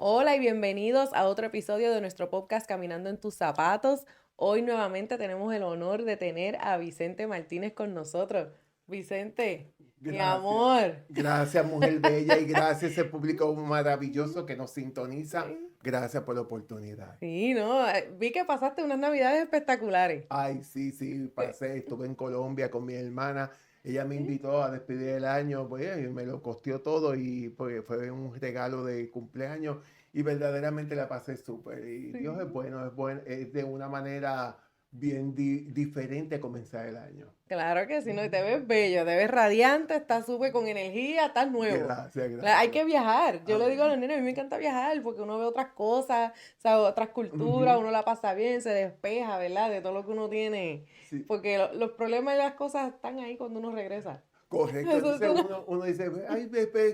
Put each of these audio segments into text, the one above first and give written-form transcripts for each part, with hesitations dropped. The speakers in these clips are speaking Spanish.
Hola y bienvenidos a otro episodio de nuestro podcast Caminando en tus zapatos. Hoy nuevamente tenemos el honor de tener a Vicente Martínez con nosotros. Vicente, mi Gracias. amor. Gracias, mujer bella, y gracias a ese público maravilloso que nos sintoniza. Gracias por la oportunidad. Sí, no, vi que pasaste unas navidades espectaculares. Ay, sí, sí, Eh, pasé, estuve en Colombia con mi hermana. Ella me invitó a despedir el año, pues, y me lo costeó todo y pues, fue un regalo de cumpleaños y verdaderamente la pasé súper. Y Dios Sí. es bueno, es de una manera bien diferente comenzar el año. Claro que sí, no, y te ves bello, te ves radiante, estás súper con energía, estás nuevo. Gracias, Hay gracias. que viajar. Yo le digo a los Amén. nenes, a mí me encanta viajar porque uno ve otras cosas, sabe, otras culturas, Ujú. uno la pasa bien, se despeja, ¿verdad? De todo lo que uno tiene. Sí. Porque los problemas y las cosas están ahí cuando uno regresa. Correcto, Eso, entonces eso no- uno dice, ay,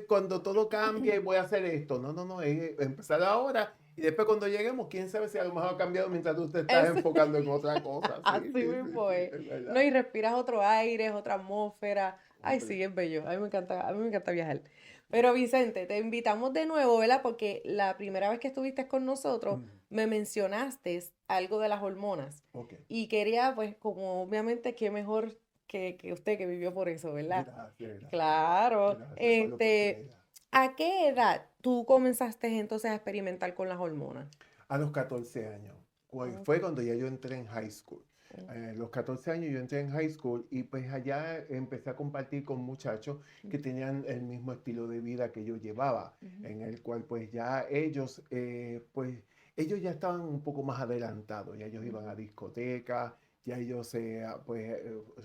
cuando todo cambie voy a hacer esto. No, no, no, es empezar ahora y después cuando lleguemos, quién sabe si a lo mejor ha cambiado mientras tú te estás es- enfocando en otra cosa. Sí, Así sí, sí, mismo sí, es. es No, y verdad. respiras otro aire, es otra atmósfera. Ay, Hombre. sí, es bello. A mí me encanta viajar. Pero Vicente, te invitamos de nuevo, ¿verdad? Porque la primera vez que estuviste con nosotros Mm, me mencionaste algo de las hormonas. ok, Y quería, pues, como obviamente, qué mejor que usted que vivió por eso, ¿verdad? gracias, gracias. Claro. Gracias por la oportunidad. ¿A qué edad tú comenzaste entonces a experimentar con las hormonas? A los 14 años, Ok. fue cuando ya yo entré en high school. A los 14 años yo entré en high school y pues allá empecé a compartir con muchachos que tenían el mismo estilo de vida que yo llevaba, Ujú. en el cual pues ya ellos, pues ellos ya estaban un poco más adelantados, ya ellos iban a discotecas, ya ellos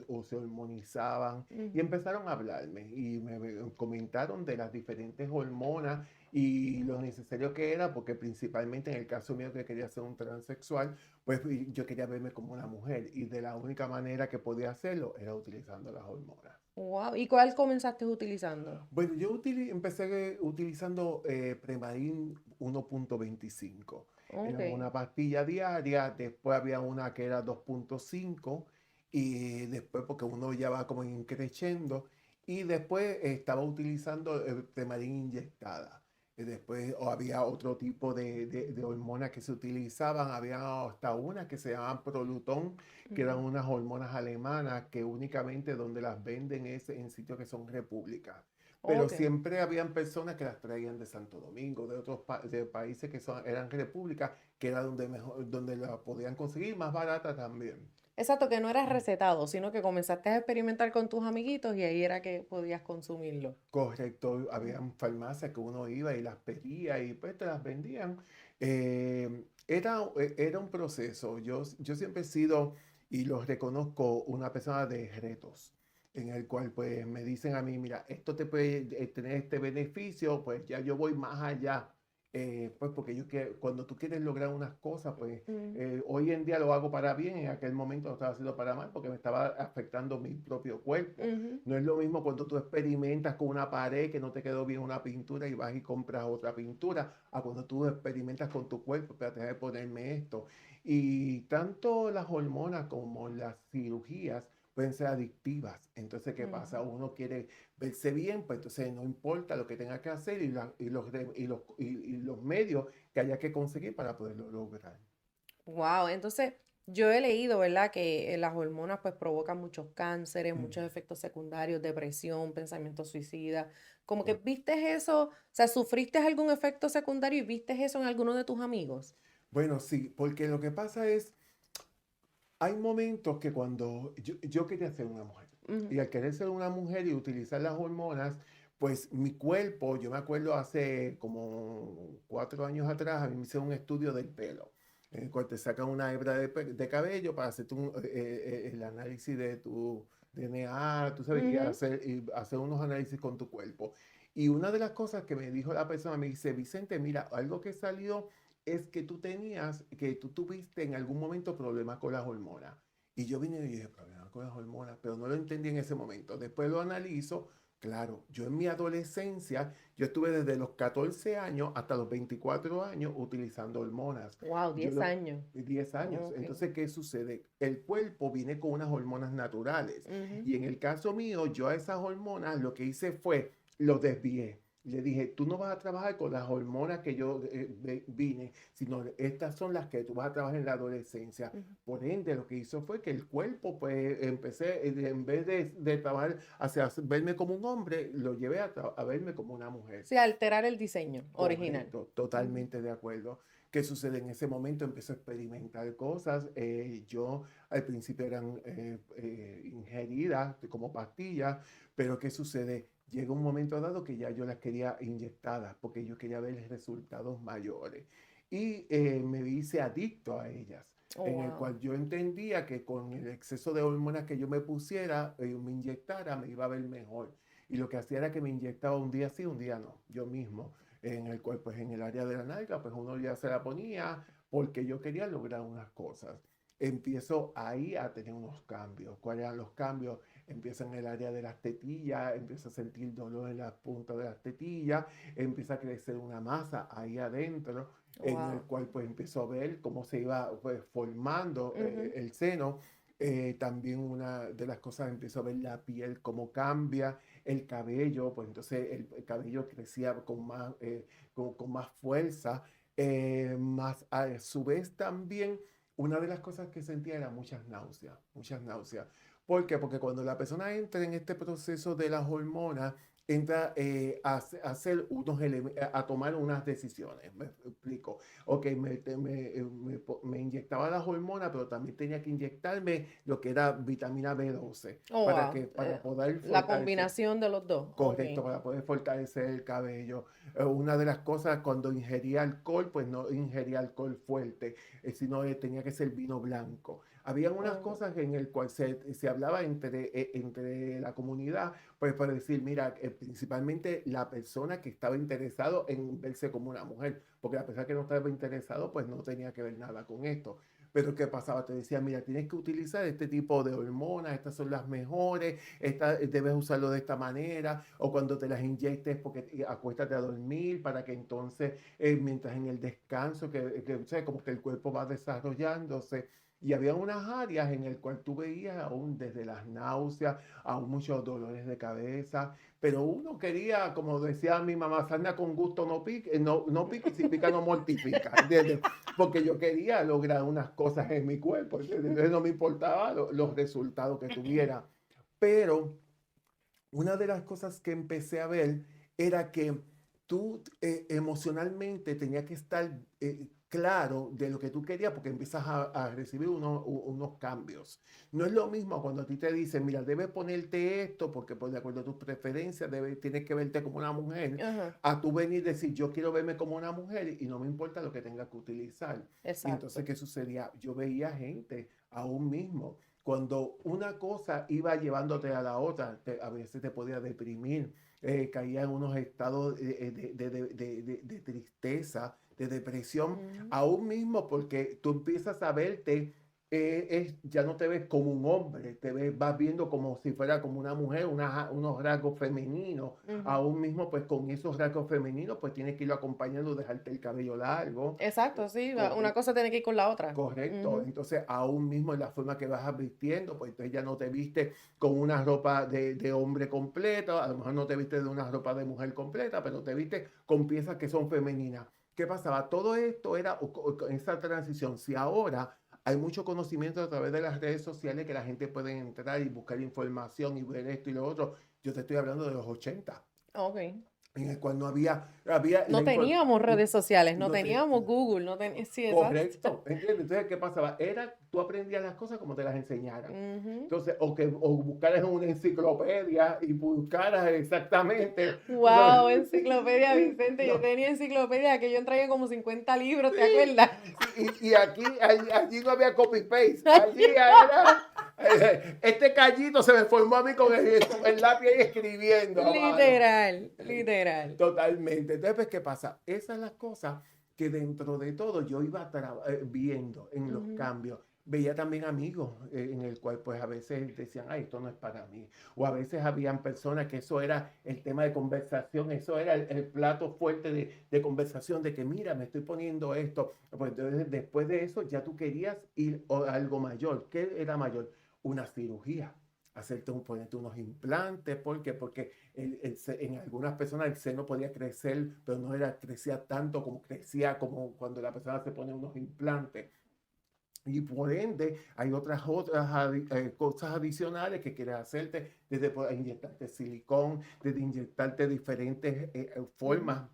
o se hormonizaban y Ujú. empezaron a hablarme y me comentaron de las diferentes hormonas y lo necesario que era, porque principalmente en el caso mío que quería ser un transexual, pues yo quería verme como una mujer y de la única manera que podía hacerlo era utilizando las hormonas. Wow. ¿Y cuál comenzaste utilizando? Bueno, yo empecé utilizando Premarin 1.25. Ok. Era una pastilla diaria, después había una que era 2.5 y después porque uno ya va como increciendo y después estaba utilizando Premarin inyectada. Y después había otro tipo de hormonas que se utilizaban, había hasta una que se llamaban Prolutón, que eran Ujú. unas hormonas alemanas que únicamente donde las venden es en sitios que son repúblicas, pero Ok. siempre habían personas que las traían de Santo Domingo, de otros de países que eran repúblicas, que era donde mejor, donde la podían conseguir más barata también. Exacto, que no era recetado, sino que comenzaste a experimentar con tus amiguitos y ahí era que podías consumirlo. Correcto, Mm. habían farmacias que uno iba y las pedía y pues te las vendían. Era un proceso. Yo siempre he sido, y lo reconozco, una persona de retos, en el cual pues me dicen a mí, mira, esto te puede tener este beneficio, pues ya yo voy más allá. Pues porque cuando tú quieres lograr unas cosas, pues Mm. hoy en día lo hago para bien, en aquel momento lo estaba haciendo para mal porque me estaba afectando mi propio cuerpo. Ujú. No es lo mismo cuando tú experimentas con una pared que no te quedó bien una pintura y vas y compras otra pintura, a cuando tú experimentas con tu cuerpo, espérate, déjame ponerme esto. Y tanto las hormonas como las cirugías pueden ser adictivas. Entonces, ¿qué pasa? Ujú. Uno quiere verse bien, pues entonces no importa lo que tenga que hacer y los medios que haya que conseguir para poderlo lograr. Wow, entonces yo he leído, ¿verdad? Que las hormonas pues provocan muchos cánceres, Mm, muchos efectos secundarios, depresión, pensamientos suicidas. Como que cor- viste eso, o sea, ¿sufriste algún efecto secundario y viste eso en alguno de tus amigos? Bueno, sí, porque lo que pasa es hay momentos que cuando yo quería ser una mujer Ujú. y al querer ser una mujer y utilizar las hormonas, pues mi cuerpo, yo me acuerdo hace como 4 años atrás, a mí me hicieron un estudio del pelo, en el cual te sacan una hebra de cabello para hacer el análisis de tu DNA, tú sabes, Ujú. y hacer unos análisis con tu cuerpo. Y una de las cosas que me dijo la persona, me dice, Vicente, mira, algo que salió es que tú tuviste en algún momento problemas con las hormonas. Y yo vine y dije, problemas con las hormonas, pero no lo entendí en ese momento. Después lo analizo. Claro, yo en mi adolescencia, yo estuve desde los 14 años hasta los 24 años utilizando hormonas. Wow, Yo 10 lo, años. 10 años. Ok. Entonces, ¿qué sucede? El cuerpo viene con unas hormonas naturales. Ujú. Y en el caso mío, yo a esas hormonas lo que hice fue, lo desvié. Le dije, tú no vas a trabajar con las hormonas que yo vine, sino estas son las que tú vas a trabajar en la adolescencia. Ujú. Por ende, lo que hizo fue que el cuerpo, pues empecé, en vez de trabajar hacia verme como un hombre, lo llevé a verme como una mujer. Sí, alterar el diseño original. Correcto, Ujú. totalmente de acuerdo. ¿Qué sucede? En ese momento empecé a experimentar cosas. Yo al principio eran ingeridas como pastillas, pero ¿qué sucede? Llega un momento dado que ya yo las quería inyectadas porque yo quería ver resultados mayores. Y me hice adicto a ellas, Oh, en el wow. cual yo entendía que con el exceso de hormonas que yo me pusiera, me inyectara, me iba a ver mejor. Y lo que hacía era que me inyectaba un día sí, un día no, yo mismo en el cual, pues en el área de la nalga, pues uno ya se la ponía porque yo quería lograr unas cosas. Empiezo ahí a tener unos cambios. ¿Cuáles eran los cambios? Empieza en el área de las tetillas, empiezo a sentir dolor en las puntas de las tetillas, empieza a crecer una masa ahí adentro, en el Wow. cual pues empiezo a ver cómo se iba pues, formando Ujú. el seno. También una de las cosas, empiezo a ver la piel, cómo cambia, el cabello, pues entonces el cabello crecía con más fuerza, más a su vez también una de las cosas que sentía era muchas náuseas, muchas náuseas. ¿Por qué? Porque cuando la persona entra en este proceso de las hormonas, entra a hacer a tomar unas decisiones, me explico. Ok, me inyectaba las hormonas, pero también tenía que inyectarme lo que era vitamina B12 Oh, wow. para poder La fortalecer. combinación de los dos. Ok. Correcto, para poder fortalecer el cabello. Una de las cosas, cuando ingería alcohol, pues no ingería alcohol fuerte, sino tenía que ser vino blanco. Habían unas Oh, cosas en el cual se hablaba entre la comunidad, pues para decir, mira, principalmente la persona que estaba interesado en verse como una mujer, porque la persona que no estaba interesado, pues no tenía que ver nada con esto. Pero ¿qué pasaba? Te decía, mira, tienes que utilizar este tipo de hormonas, estas son las mejores, debes usarlo de esta manera, o cuando te las inyectes, porque acuéstate a dormir para que entonces, mientras en el descanso, o sea, como que el cuerpo va desarrollándose. Y había unas áreas en el cual tú veías aún desde las náuseas, aún muchos dolores de cabeza, pero uno quería, como decía mi mamá, sarna con gusto no pica, no pica y si pica no mortifica, ¿entiendes? Porque yo quería lograr unas cosas en mi cuerpo, ¿entiendes? Entonces no me importaba los resultados que tuviera. Pero una de las cosas que empecé a ver era que tú emocionalmente tenías que estar claro de lo que tú querías porque empiezas a recibir unos cambios. No es lo mismo cuando a ti te dicen, mira, debes ponerte esto porque pues, de acuerdo a tus preferencias tienes que verte como una mujer, ajá. a tú venir y decir, yo quiero verme como una mujer y no me importa lo que tenga que utilizar. Y entonces, Exacto. ¿qué sucedía? Yo veía gente aún mismo cuando una cosa iba llevándote a la otra, a veces te podía deprimir, caía en unos estados de tristeza, de depresión, Ujú. aún mismo porque tú empiezas a verte, ya no te ves como un hombre, vas viendo como si fuera como una mujer, unos rasgos femeninos, Ujú. aún mismo pues con esos rasgos femeninos pues tienes que irlo acompañando, dejarte el cabello largo, Exacto, sí. Una corre, cosa tiene que ir con la otra. correcto, Ujú. entonces aún mismo en la forma que vas vistiendo, pues entonces ya no te viste con una ropa de hombre completa, a lo mejor no te viste de una ropa de mujer completa, pero te viste con piezas que son femeninas. ¿Qué pasaba? Todo esto era esa transición. Si ahora hay mucho conocimiento a través de las redes sociales que la gente puede entrar y buscar información y ver esto y lo otro, yo te estoy hablando de los 80 Ok. en el cual no había la No teníamos información. redes sociales, no No te, teníamos Google, no sí, exacto. Correcto, ¿entiendes? Entonces, ¿qué pasaba? Era, tú aprendías las cosas como te las enseñaran. Ujú. Entonces, o buscaras en una enciclopedia y buscaras exactamente, tú sabes, Wow, enciclopedia Vicente. Yo no, tenía enciclopedia que yo traía como 50 libros, ¿te sí, acuerdas? y allí no había copy-paste, allí era, este callito se me formó a mí con el lápiz ahí escribiendo a mano. Literal, literal. Totalmente. Entonces, pues, ¿qué pasa? Esas son las cosas que dentro de todo yo iba viendo en los Ujú. cambios. Veía también amigos en el cual pues a veces decían, ay, esto no es para mí. O a veces habían personas que eso era el tema de conversación, eso era el plato fuerte de conversación, de que mira, me estoy poniendo esto. Pues entonces después de eso ya tú querías ir a algo mayor. ¿Qué era mayor? Una cirugía. ponerte unos implantes. ¿Por qué? Porque en algunas personas el seno podía crecer, pero no crecía tanto como crecía como cuando la persona se pone unos implantes. Y por ende, hay otras cosas adicionales que quieres hacerte, desde inyectarte silicón, desde inyectarte diferentes formas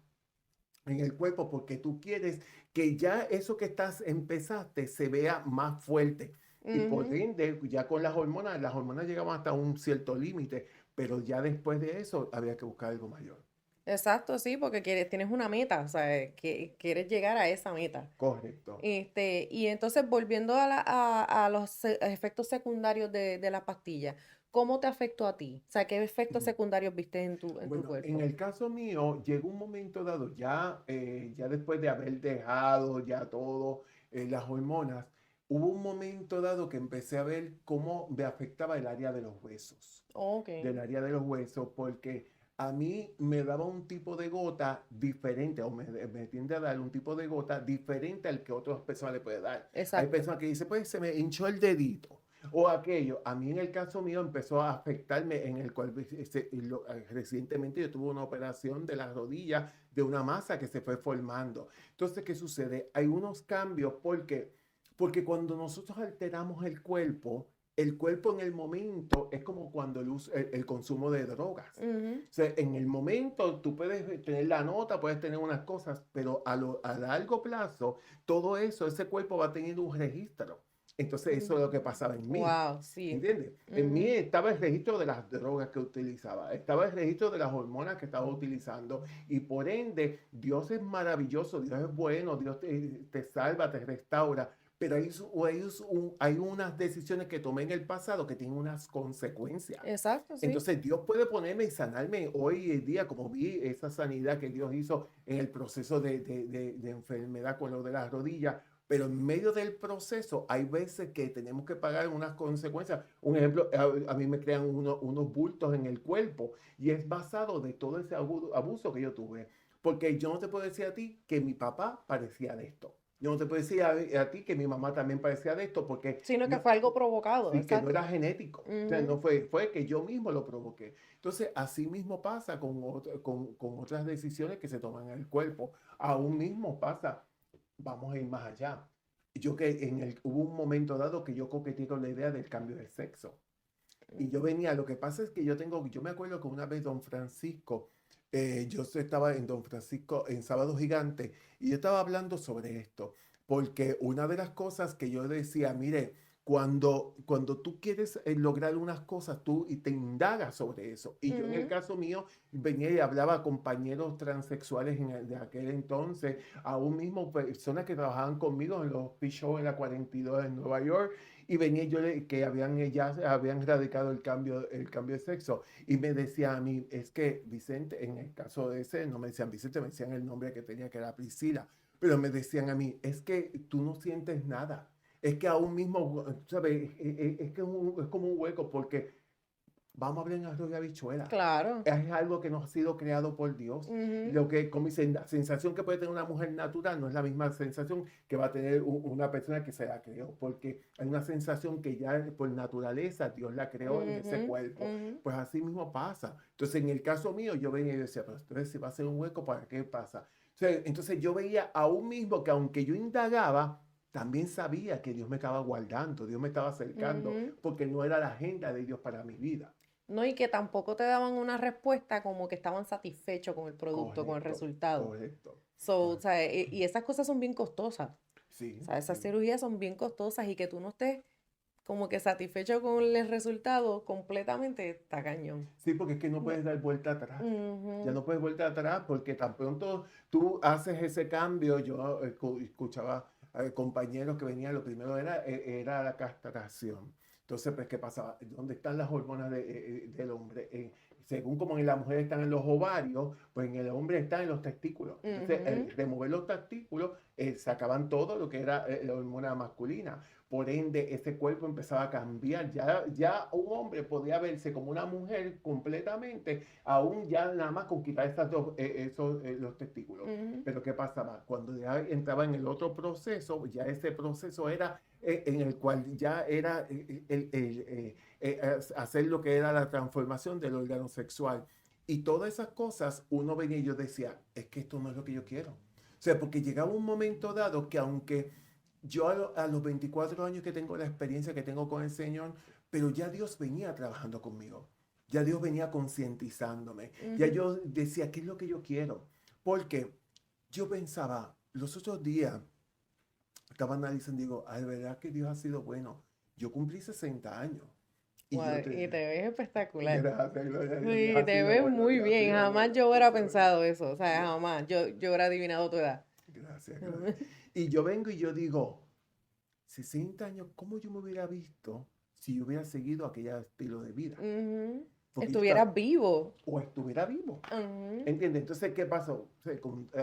en el cuerpo, porque tú quieres que ya eso que empezaste se vea más fuerte. Y por Ujú. ende, ya con las hormonas llegaban hasta un cierto límite, pero ya después de eso había que buscar algo mayor. Exacto, sí, porque tienes una meta, o sea, que quieres llegar a esa meta. Correcto. Y entonces volviendo a los efectos secundarios de la pastilla, ¿cómo te afectó a ti? O sea, ¿qué efectos Ujú. secundarios viste en tu Bueno, en cuerpo? el caso mío, llegó un momento dado, ya después de haber dejado ya todo, las hormonas, hubo un momento dado que empecé a ver cómo me afectaba el área de los huesos, Ok, del área de los huesos, porque a mí me daba un tipo de gota diferente, o me tiende a dar un tipo de gota diferente al que otras personas le puede dar. Hay exacto. personas que dicen, pues se me hinchó el dedito o aquello. A mí en el caso mío empezó a afectarme en el cual recientemente yo tuve una operación de la rodilla de una masa que se fue formando. Entonces, ¿qué sucede? Hay unos cambios porque cuando nosotros alteramos el cuerpo en el momento es como cuando el consumo de drogas. Ujú. O sea, en el momento tú puedes tener la nota, puedes tener unas cosas, pero a largo plazo, todo eso, ese cuerpo va teniendo un registro. Entonces, eso es lo que pasaba en mí. Wow, sí. ¿Entiendes? En mí Ujú. estaba el registro de las drogas que utilizaba, estaba el registro de las hormonas que estaba utilizando y por ende Dios es maravilloso, Dios es bueno, Dios te salva, te restaura, pero hay unas decisiones que tomé en el pasado que tienen unas consecuencias. Exacto, sí. Entonces Dios puede ponerme y sanarme hoy en día, como vi esa sanidad que Dios hizo en el proceso de enfermedad con lo de las rodillas, pero en medio del proceso hay veces que tenemos que pagar unas consecuencias. Un ejemplo, a mí me crean unos bultos en el cuerpo y es basado de todo ese abuso que yo tuve. Porque yo no te puedo decir a ti que mi papá parecía de esto. Yo no te puedo decir a ti que mi mamá también parecía de esto porque Sino que no, fue algo provocado, sí, que no era exacto. genético. O sea, no Ujú. fue que yo mismo lo provoqué. Entonces, así mismo pasa con otras decisiones que se toman en el cuerpo. Aún mismo pasa, vamos a ir más allá. Hubo un momento dado que yo coqueteé con la idea del cambio de sexo. Y yo venía, lo que pasa es que yo me acuerdo que una vez Don Francisco, yo estaba en Don Francisco en Sábado Gigante y yo estaba hablando sobre esto, porque una de las cosas que yo decía, mire, cuando tú quieres lograr unas cosas, tú y te indagas sobre eso. Y yo en el Ujú. caso mío venía y hablaba a compañeros transexuales de aquel entonces, aún mismo personas que trabajaban conmigo en los P-Show en la 42 en Nueva York, y venía que ya habían radicado el cambio de sexo y me decía a mí, es que Vicente, en el caso de ese, no me decían Vicente, me decían el nombre que tenía, que era Priscila, pero me decían a mí, es que tú no sientes nada, es que aún mismo, ¿sabes? Es que es como un hueco porque vamos a hablar en arroz y habichuela. Claro. Es algo que no ha sido creado por Dios. Ujú. Lo que, como dicen, la sensación que puede tener una mujer natural no es la misma sensación que va a tener una persona que se la creó, porque hay una sensación que ya por naturaleza Dios la creó en ese Ujú. cuerpo. Ujú. Pues así mismo pasa. Entonces, en el caso mío, yo venía y decía, pero entonces si va a ser un hueco, ¿para qué pasa? O sea, entonces yo veía aún mismo que aunque yo indagaba, también sabía que Dios me estaba guardando, Dios me estaba acercando, Ujú. porque no era la agenda de Dios para mi vida. No, y que tampoco te daban una respuesta como que estaban satisfechos con el producto, con el Correcto, resultado. correcto, So, o correcto. sea, y esas cosas son bien costosas. O Sí, sea, esas sí. cirugías son bien costosas y que tú no estés como que satisfecho con el resultado completamente está cañón. Sí, porque es que no No. puedes dar vuelta atrás. Ya Ujú. no puedes vuelta atrás porque tan pronto tú haces ese cambio. Yo escuchaba a compañeros que venían, lo primero era la castración. Entonces, pues, ¿qué pasaba? ¿Dónde están las hormonas del hombre? Según como en la mujer están en los ovarios, pues en el hombre están en los testículos. Entonces, el Ujú. remover los testículos, sacaban todo lo que era la hormona masculina. Por ende, ese cuerpo empezaba a cambiar. Ya un hombre podía verse como una mujer completamente, aún ya nada más con quitar los testículos. Ujú. Pero ¿qué pasaba? Cuando ya entraba en el otro proceso, ya ese proceso era en el cual ya era hacer lo que era la transformación del órgano sexual. Y todas esas cosas, uno venía y yo decía, es que esto no es lo que yo quiero. O sea, porque llegaba un momento dado que aunque yo a los 24 años que tengo la experiencia que tengo con el Señor, pero ya Dios venía trabajando conmigo. Ya Dios venía concientizándome. Ya yo decía, ¿qué es lo que yo quiero? Porque yo pensaba, los otros días, estaba analizando, digo, ay, ¿verdad que Dios ha sido bueno? Yo cumplí 60 años. Y yo Y te te... ves espectacular. Gracias, gloria a Dios. Dios Sí, ha te sido ves bueno, muy Dios ha bien. sido Jamás bueno, yo Dios ha hubiera sido bueno. pensado eso. O sea, Dios- jamás. Yo hubiera adivinado tu edad. Gracias, gracias. Y yo vengo y yo digo, 60 años, ¿cómo yo me hubiera visto si yo hubiera seguido aquel estilo de vida? Ujú. Porque yo Estuvieras estaba, vivo. o estuviera vivo. Ujú. ¿Entiendes? Entonces, ¿qué pasó?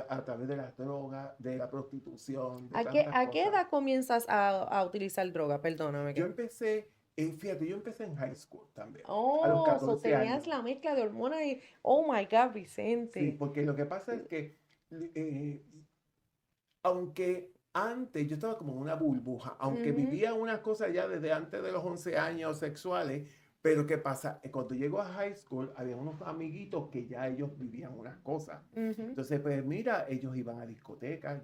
A través de las drogas, de la prostitución, de tantas ¿A qué cosas. edad comienzas a utilizar droga? Perdóname. Yo empecé, fíjate, yo empecé en high school también, a los Oh, so 14 tenías años. la mezcla de hormonas y... Oh my God, Sí, Vicente. porque lo que pasa es que, eh, aunque antes yo estaba como en una burbuja, aunque Ujú, vivía unas cosas ya desde antes de los 11 años sexuales, pero ¿qué pasa? Cuando llego a high school, había unos amiguitos que ya ellos vivían unas cosas. ujú, Entonces, pues mira, ellos iban a discotecas,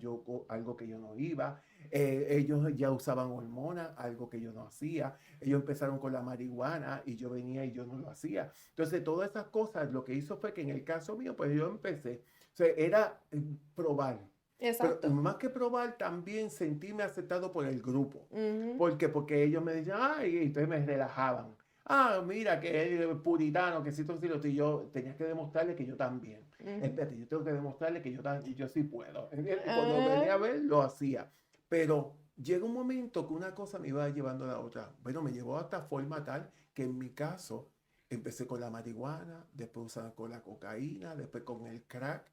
algo que yo no iba. Ellos ya usaban hormonas, algo que yo no hacía. Ellos empezaron con la marihuana y yo venía y yo no lo hacía. Entonces, todas esas cosas, lo que hizo fue que en el caso mío, pues yo empecé, o sea, era probar. Pero exacto. más que probar, también sentirme aceptado por el grupo. Ujú, ¿Por qué? Porque ellos me decían, ay, y entonces me relajaban. Ah, mira, que es puritano, que si tú, y yo tenía que demostrarle que yo también. ujú. Espérate, yo tengo que demostrarle que yo sí puedo. ¿Entiendes? Y cuando Ah, venía a ver, lo hacía. Pero llega un momento que una cosa me iba llevando a la otra. Bueno, me llevó hasta forma tal que en mi caso empecé con la marihuana, después usaba con la cocaína, después con el crack.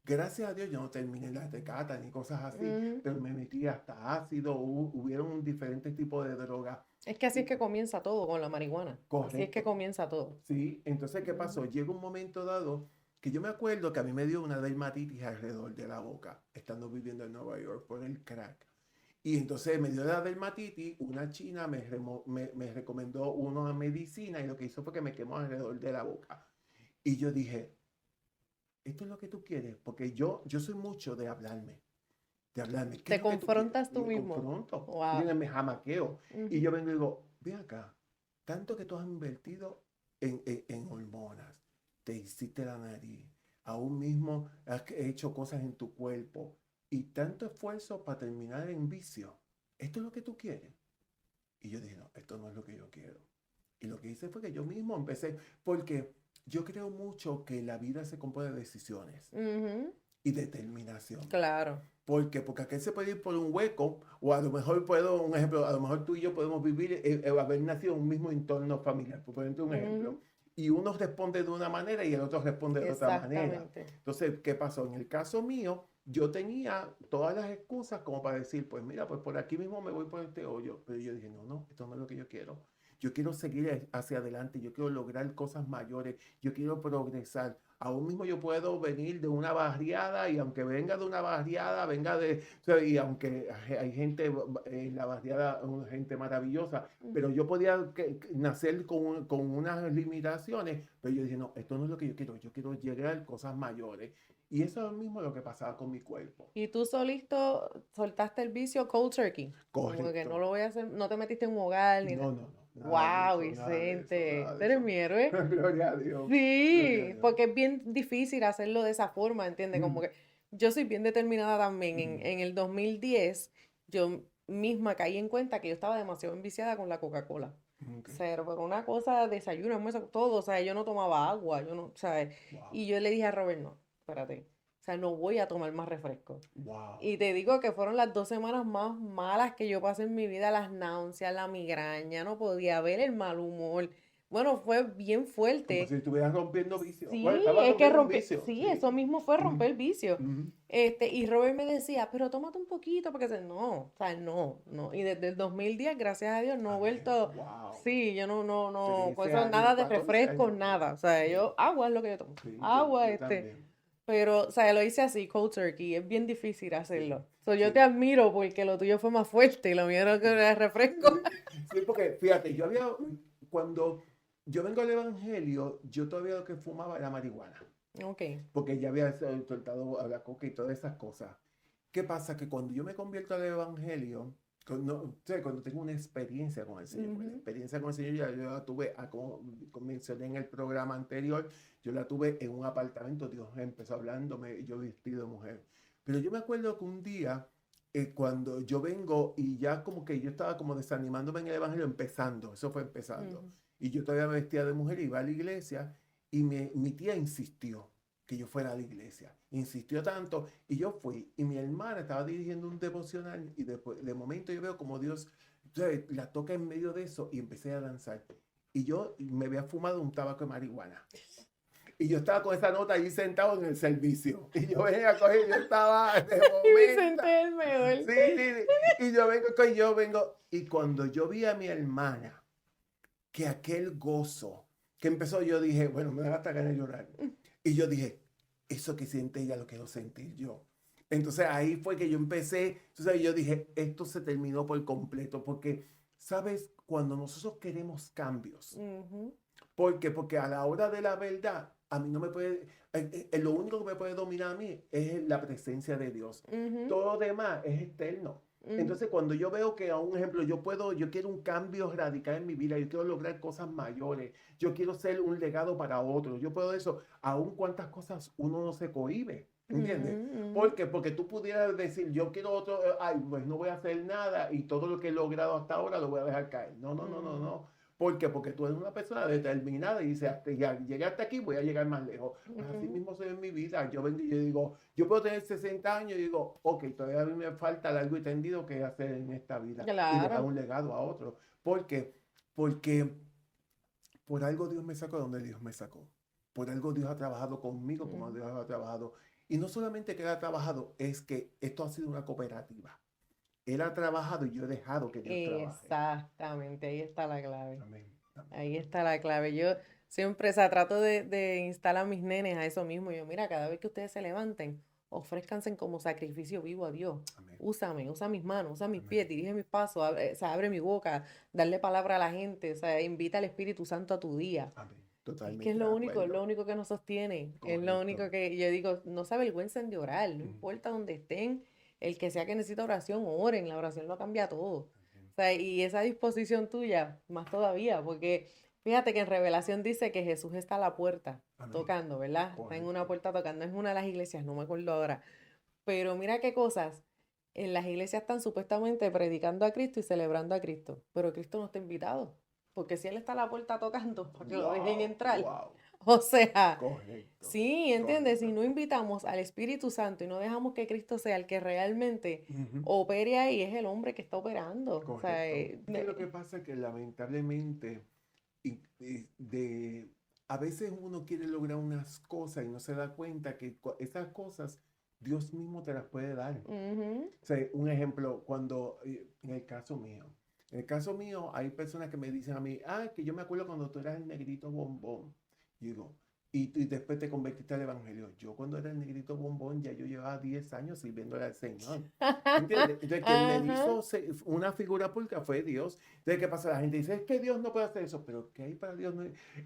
Gracias a Dios yo no terminé las tecatas ni cosas así, ujú. pero me metí hasta ácido, hubieron diferentes tipos de drogas. Es que así es Y que comienza todo con la marihuana. Así es que correcto, comienza todo. sí. Entonces, ¿qué pasó? Ujú. Llega un momento dado que yo me acuerdo que a mí me dio una dermatitis alrededor de la boca, estando viviendo en Nueva York por el crack. Y entonces me dio la dermatitis, una china me recomendó una medicina y lo que hizo fue que me quemó alrededor de la boca. Y yo dije, ¿esto es lo que tú quieres? Porque yo soy mucho de hablarme, ¿qué es Te lo que tú quieres? confrontas Y tú me mismo. confronto, Wow. ¿entiendes? Me jamaqueo. Y Ujú. yo vengo y digo, ven acá, tanto que tú has invertido en hormonas, te hiciste la nariz, aún mismo has hecho cosas en tu cuerpo y tanto esfuerzo para terminar en vicio. ¿Esto es lo que tú quieres? Y yo dije, no, esto no es lo que yo quiero. Y lo que hice fue que yo mismo empecé, porque yo creo mucho que la vida se compone de decisiones Ujú. y determinación. Claro. ¿Por qué? Porque aquel se puede ir por un hueco, o a lo mejor un ejemplo, a lo mejor tú y yo podemos vivir, haber nacido en un mismo entorno familiar, por ponerte un ejemplo. Ujú. Y uno responde de una manera y el otro responde de otra manera. Exactamente. Entonces, ¿qué pasó? En el caso mío, yo tenía todas las excusas como para decir, pues mira, pues por aquí mismo me voy por este hoyo. Pero yo dije, no, no, esto no es lo que yo quiero. Yo quiero seguir hacia adelante, yo quiero lograr cosas mayores, yo quiero progresar. Aún mismo yo puedo venir de una barriada y aunque venga de una barriada, venga de, o sea, y aunque hay gente en la barriada, gente maravillosa, pero yo podía nacer con unas limitaciones, pero yo dije, no, esto no es lo que yo quiero llegar a cosas mayores. Y eso es mismo lo que pasaba con mi cuerpo. Y tú solito soltaste el vicio cold turkey. Como que no Correcto. lo voy a hacer, no te metiste en un hogar ni nada. No, no, no, nada de Wow, eso, nada de eso, Vicente. nada Tú de eres eso. mi héroe. Gloria a Dios, gloria a Sí, Dios. porque es bien difícil hacerlo de esa forma, ¿entiendes? Como Mm, que yo soy bien determinada también. mm, En el 2010, yo misma caí en cuenta que yo estaba demasiado enviciada con la Coca-Cola. ok. Cero, pero una cosa, desayuno, almuerzo, todo, o sea, yo no tomaba agua, yo no, ¿sabes? Wow, Y yo le dije a Robert, no, espérate, o sea, no voy a tomar más refresco. wow. Y te digo que fueron las 2 semanas más malas que yo pasé en mi vida, las náuseas, la migraña, no podía ver el mal humor. Bueno, fue bien Como si fuerte. estuvieras rompiendo vicio. Bueno, Sí, estaba es que rompiendo un rompe, vicio, sí, sí. eso mismo fue Mm, romper vicio. mm, Y Robert me decía, pero tómate un poquito, porque no, o sea, no, no. Y desde el 2010, gracias a Dios, no he amén. vuelto, Wow. sí, yo no, con 13 eso años, nada de 14 refrescos, años. nada. O sea, Sí, yo, agua es lo que yo tomo. sí, Agua, yo también. pero, o sea, lo hice así, cold turkey, es bien difícil Sí, hacerlo. So, yo te sí. admiro porque lo tuyo fue más fuerte y lo mío era que era refresco. Sí, porque fíjate, cuando yo vengo al Evangelio, yo todavía lo que fumaba era marihuana, Ok. porque ya había soltado a la coca y todas esas cosas. ¿Qué pasa? Que cuando yo me convierto al Evangelio, cuando tengo una experiencia con el Señor, porque la Ujú. experiencia con el Señor yo la tuve, como mencioné en el programa anterior, yo la tuve en un apartamento, Dios empezó hablándome, yo vestido de mujer. Pero yo me acuerdo que un día, cuando yo vengo y ya como que yo estaba como desanimándome en el Evangelio, empezando, eso fue empezando, Ujú. y yo todavía me vestía de mujer, iba a la iglesia, y mi tía insistió que yo fuera a la iglesia. Insistió tanto y yo fui. Y mi hermana estaba dirigiendo un devocional y después, de momento yo veo como Dios, entonces, la toca en medio de eso y empecé a danzar. Y yo me había fumado un tabaco de marihuana. Y yo estaba con esa nota ahí sentado en el servicio. Y yo venía a coger, yo estaba de Y momento. Vicente es el mejor. Sí, sí, sí. Y yo vengo. Y cuando yo vi a mi hermana, que aquel gozo que empezó, yo dije, bueno, me da hasta ganas de llorar. Y yo dije, eso que siente ella lo quiero sentir yo. Entonces ahí fue que yo empecé, entonces yo dije, esto se terminó por completo, porque, ¿sabes? Cuando nosotros queremos cambios, Ujú. ¿por qué? Porque a la hora de la verdad, a mí no me puede, lo único que me puede dominar a mí es la presencia de Dios. Ujú. Todo lo demás es externo. Ujú. Entonces, cuando yo veo que, a un ejemplo, yo quiero un cambio radical en mi vida, yo quiero lograr cosas mayores, yo quiero ser un legado para otros, yo puedo eso, aun cuantas cosas uno no se cohíbe, ¿entiendes? Ujú. ¿Por qué? Porque tú pudieras decir, yo quiero otro, ay, pues no voy a hacer nada y todo lo que he logrado hasta ahora lo voy a dejar caer. No, no, no, no, Ujú. no. ¿Por qué? Porque tú eres una persona determinada y dices, hasta, ya llegué hasta aquí, voy a llegar más lejos. Pues así Ujú. mismo soy en mi vida. Yo vengo y yo digo, yo puedo tener 60 años y digo, ok, todavía a mí me falta largo y tendido que hacer en esta vida y dejar Claro. un legado a otro. ¿Por qué? Porque por algo Dios me sacó de donde Dios me sacó. Por algo Dios ha trabajado conmigo como Ujú. Dios ha trabajado. Y no solamente que Él ha trabajado, es que esto ha sido una cooperativa. Él ha trabajado y yo he dejado que Dios trabaje. Exactamente, ahí está la clave. Amén. Amén. Ahí está la clave. Yo siempre, o sea, trato de instar a mis nenes a eso mismo. Yo, mira, cada vez que ustedes se levanten, ofrézcanse como sacrificio vivo a Dios. Amén. Úsame, usa mis manos, usa mis Amén. pies, dirige mis pasos, abre, o sea, abre mi boca, darle palabra a la gente, o sea, invita al Espíritu Santo a tu día. Amén. Es que Totalmente de es lo acuerdo. único que nos sostiene, es lo Correcto. único que yo digo, no se avergüencen de orar, no Mm. importa dónde estén, el que sea que necesita oración, oren, la oración lo cambia todo. Amén. O sea, y esa disposición tuya, más todavía, porque fíjate que en Revelación dice que Jesús está a la puerta Amén. tocando, ¿verdad? Está en una Correcto. puerta tocando, es una de las iglesias, no me acuerdo ahora, pero mira qué cosas, en las iglesias están supuestamente predicando a Cristo y celebrando a Cristo, pero Cristo no está invitado, porque si Él está a la puerta tocando, para que lo dejen Wow. entrar. Wow. O sea, Correcto. sí, ¿entiendes? Si Correcto. no invitamos al Espíritu Santo y no dejamos que Cristo sea el que realmente Ujú. opere ahí, es el hombre que está operando. O sea, Correcto. Es que lo que pasa es que lamentablemente a veces uno quiere lograr unas cosas y no se da cuenta que esas cosas Dios mismo te las puede dar. ujú. O sea, un ejemplo, cuando, en el caso mío, hay personas que me dicen a mí, que yo me acuerdo cuando tú eras el negrito bombón. Y digo, y después te convertiste al evangelio. Yo cuando era el negrito bombón, ya yo llevaba 10 años sirviéndole al Señor. ¿Entiendes? Entonces, quien me Ajá, hizo una figura pública fue Dios. Entonces, ¿qué pasa? La gente dice, es que Dios no puede hacer eso, pero ¿qué hay para Dios?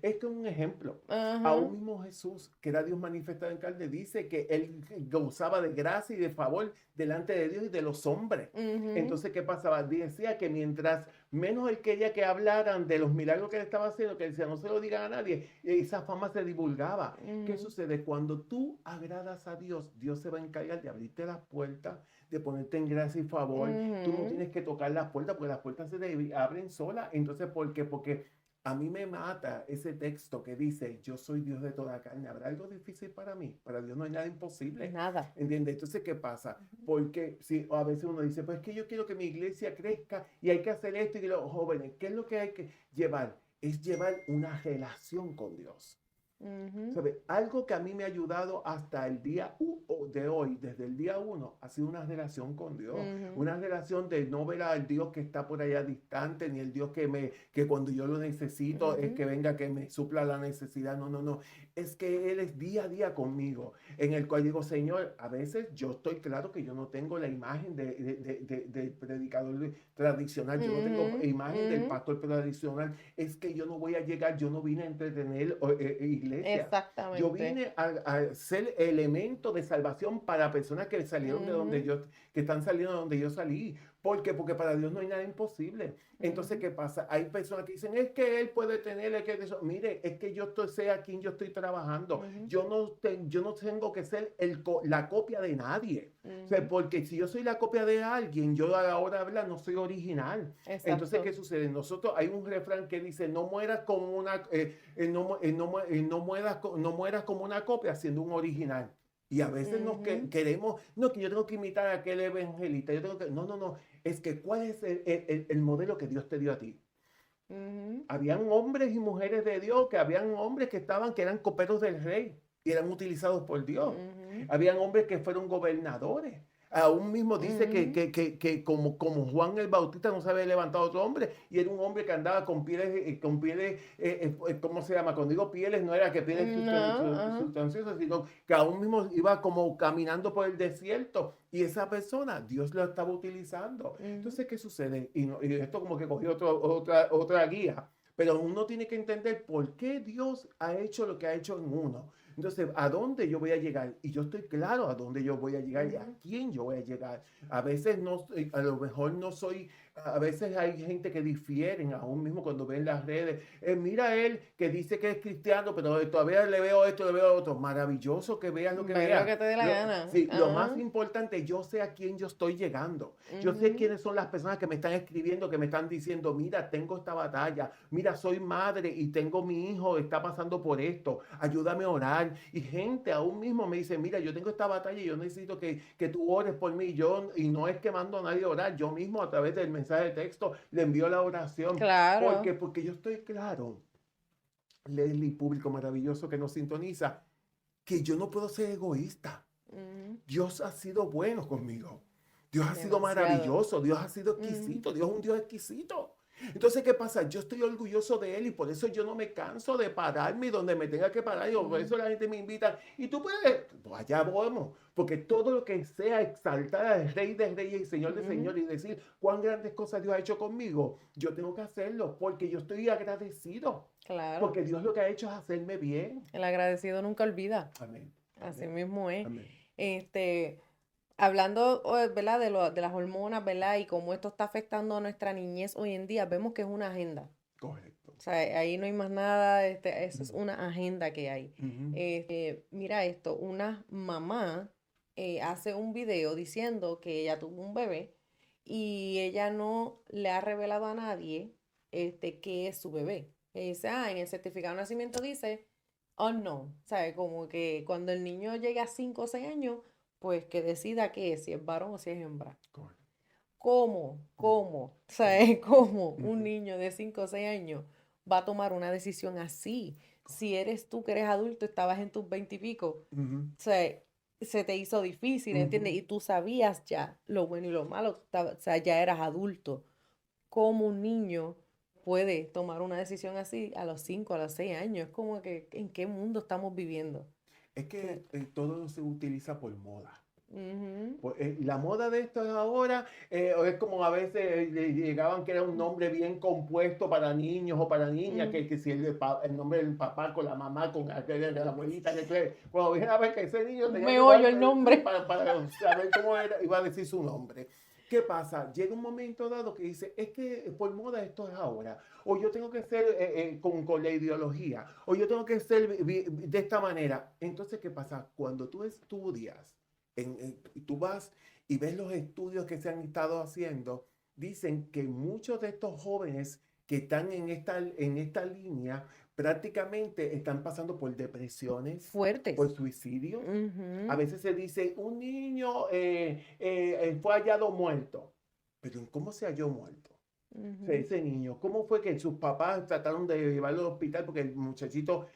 Es que un ejemplo, ajá. aún mismo Jesús, que era Dios manifestado en carne, dice que él gozaba de gracia y de favor delante de Dios y de los hombres. Ujú. Entonces, ¿qué pasaba? Decía que mientras menos él quería que hablaran de los milagros que él estaba haciendo, que decía, no se lo digan a nadie, esa fama se divulgaba. ¿Qué Ujú. sucede? Cuando tú agradas a Dios, Dios se va a encargar de abrirte las puertas, de ponerte en gracia y favor. Tú no Ujú. tienes que tocar las puertas porque las puertas se te abren solas. Entonces, ¿por qué? Porque a mí me mata ese texto que dice, yo soy Dios de toda carne. ¿Habrá algo difícil para mí? Para Dios no hay nada imposible. Nada. ¿Entiendes? Entonces, ¿qué pasa? Porque si a veces uno dice, pues es que yo quiero que mi iglesia crezca y hay que hacer esto y que los jóvenes, ¿qué es lo que hay que llevar? Es llevar una relación con Dios. Ujú, ¿Sabe? Algo que a mí me ha ayudado hasta el día de hoy, desde el día uno, ha sido una relación con Dios. ujú, Una relación de no ver al Dios que está por allá distante, ni el Dios que cuando yo lo necesito es ujú, que venga, que me supla la necesidad. No, no, no. Es que Él es día a día conmigo, en el cual digo, Señor, a veces yo estoy claro que yo no tengo la imagen del predicador tradicional, yo no tengo ujú, imagen del ujú. pastor tradicional. Es que yo no voy a llegar, yo no vine a entretener iglesia. Yo Exactamente. vine a ser elemento de salvación para personas que salieron de donde Ujú, yo, que están saliendo de donde yo salí. ¿Por qué? Porque para Dios no hay nada imposible. Entonces, ujú, ¿qué pasa? Hay personas que dicen, es que Él puede tener, es que eso. Mire, es que yo estoy, sé a quién yo estoy trabajando. ujú, Yo no tengo que ser la copia de nadie. O sea, ujú. porque si yo soy la copia de alguien, yo a la hora de hablar no soy original. Entonces, ¿qué Exacto. sucede? Nosotros hay un refrán que dice, no mueras como una, no mueras como una copia siendo un original. Y a veces Ujú, queremos, no, que yo tengo que imitar a aquel evangelista, yo tengo que, no, no, no, es que ¿cuál es el modelo que Dios te dio a ti? ujú, Habían hombres y mujeres de Dios, que habían hombres que eran coperos del rey y eran utilizados por Dios. ujú, Habían hombres que fueron gobernadores. Aún mismo dice ujú. que como Juan el Bautista no se había levantado otro hombre y era un hombre que andaba con pieles, ¿cómo se llama? Cuando digo pieles, no era que pieles No, ajá. sustanciosas, sino que aún mismo iba como caminando por el desierto y esa persona, Dios lo estaba utilizando. Ujú, Entonces, ¿qué sucede? Y esto como que cogió otra guía. Pero uno tiene que entender por qué Dios ha hecho lo que ha hecho en uno. Entonces, ¿a dónde yo voy a llegar? Y yo estoy claro a dónde yo voy a llegar y a ujú. quién yo voy a llegar. A veces no, a lo mejor no soy, a veces hay gente que difieren, aún mismo cuando ven las redes. Mira él que dice que es cristiano, pero todavía le veo esto, le veo otro. Maravilloso que vean lo que Ver lo vean. que te dé la gana. Sí, lo más Ajá. importante, yo sé a quién yo estoy llegando. Yo sé Ujú, quiénes son las personas que me están escribiendo, que me están diciendo, mira, tengo esta batalla, mira, soy madre y tengo mi hijo, está pasando por esto, ayúdame a orar. Y gente aún mismo me dice, mira, yo tengo esta batalla y yo necesito que tú ores por mí. Y no es que mando a nadie a orar, yo mismo a través del mensaje de texto le envío la oración. ¿Por qué? claro. Porque yo estoy claro, Leslie, público maravilloso que nos sintoniza, que yo no puedo ser egoísta. Ujú, Dios ha sido bueno conmigo. Dios ha sido demasiado. maravilloso. Dios ha sido Ujú, exquisito. Dios es un Dios exquisito. Entonces, ¿qué pasa? Yo estoy orgulloso de Él y por eso yo no me canso de pararme donde me tenga que parar. Y por ujú, eso la gente me invita. Y tú puedes, pues allá vamos. Porque todo lo que sea exaltar al Rey de Reyes y Señor de ujú. Señores y decir cuán grandes cosas Dios ha hecho conmigo, yo tengo que hacerlo porque yo estoy agradecido. Claro. Porque Dios lo que ha hecho es hacerme bien. El agradecido nunca olvida. Amén. Así Amén. mismo es. Amén. Este, hablando, ¿verdad? De las hormonas, ¿verdad? Y cómo esto está afectando a nuestra niñez hoy en día, vemos que es una agenda. Correcto. O sea, ahí no hay más nada, eso es Ujú. una agenda que hay. Ujú. Mira esto, una mamá hace un video diciendo que ella tuvo un bebé y ella no le ha revelado a nadie qué es su bebé. Dice, en el certificado de nacimiento dice unknown, ¿sabes? Como que cuando el niño llegue a 5 o 6 años, pues que decida qué es, si es varón o si es hembra. Correcto. ¿Cómo? Ujú, ¿Cómo? ¿Sabes? ¿Cómo un ujú, niño de 5 o 6 años va a tomar una decisión así? Si eres tú que eres adulto, estabas en tus 20 y pico, ujú, o sea, se te hizo difícil, ¿entiendes? ujú. Y tú sabías ya lo bueno y lo malo, o sea, ya eras adulto. ¿Cómo un niño puede tomar una decisión así a los 5 a los 6 años? Es como que, ¿en qué mundo estamos viviendo? Es O sea, que todo se utiliza por moda. ujú, Pues, la moda de esto es ahora, o es como a veces le llegaban que era un nombre bien compuesto para niños o para niñas, mm, que si el nombre del papá con la mamá, con la abuelita, cuando viene a ver que ese niño un tenía que meollo dar el nombre. para saber cómo era, iba a decir su nombre. ¿Qué pasa? Llega un momento dado que dice, es que por moda esto es ahora, o yo tengo que ser con la ideología, o yo tengo que ser de esta manera. Entonces, ¿qué pasa? Cuando tú estudias, tú vas y ves los estudios que se han estado haciendo, dicen que muchos de estos jóvenes que están en esta línea prácticamente están pasando por depresiones, por Fuertes. suicidios. A Ujú, veces se dice, un niño fue hallado muerto, pero ¿cómo se halló muerto? O sea, ujú. ese niño, ¿cómo fue que sus papás trataron de llevarlo al hospital porque el muchachito...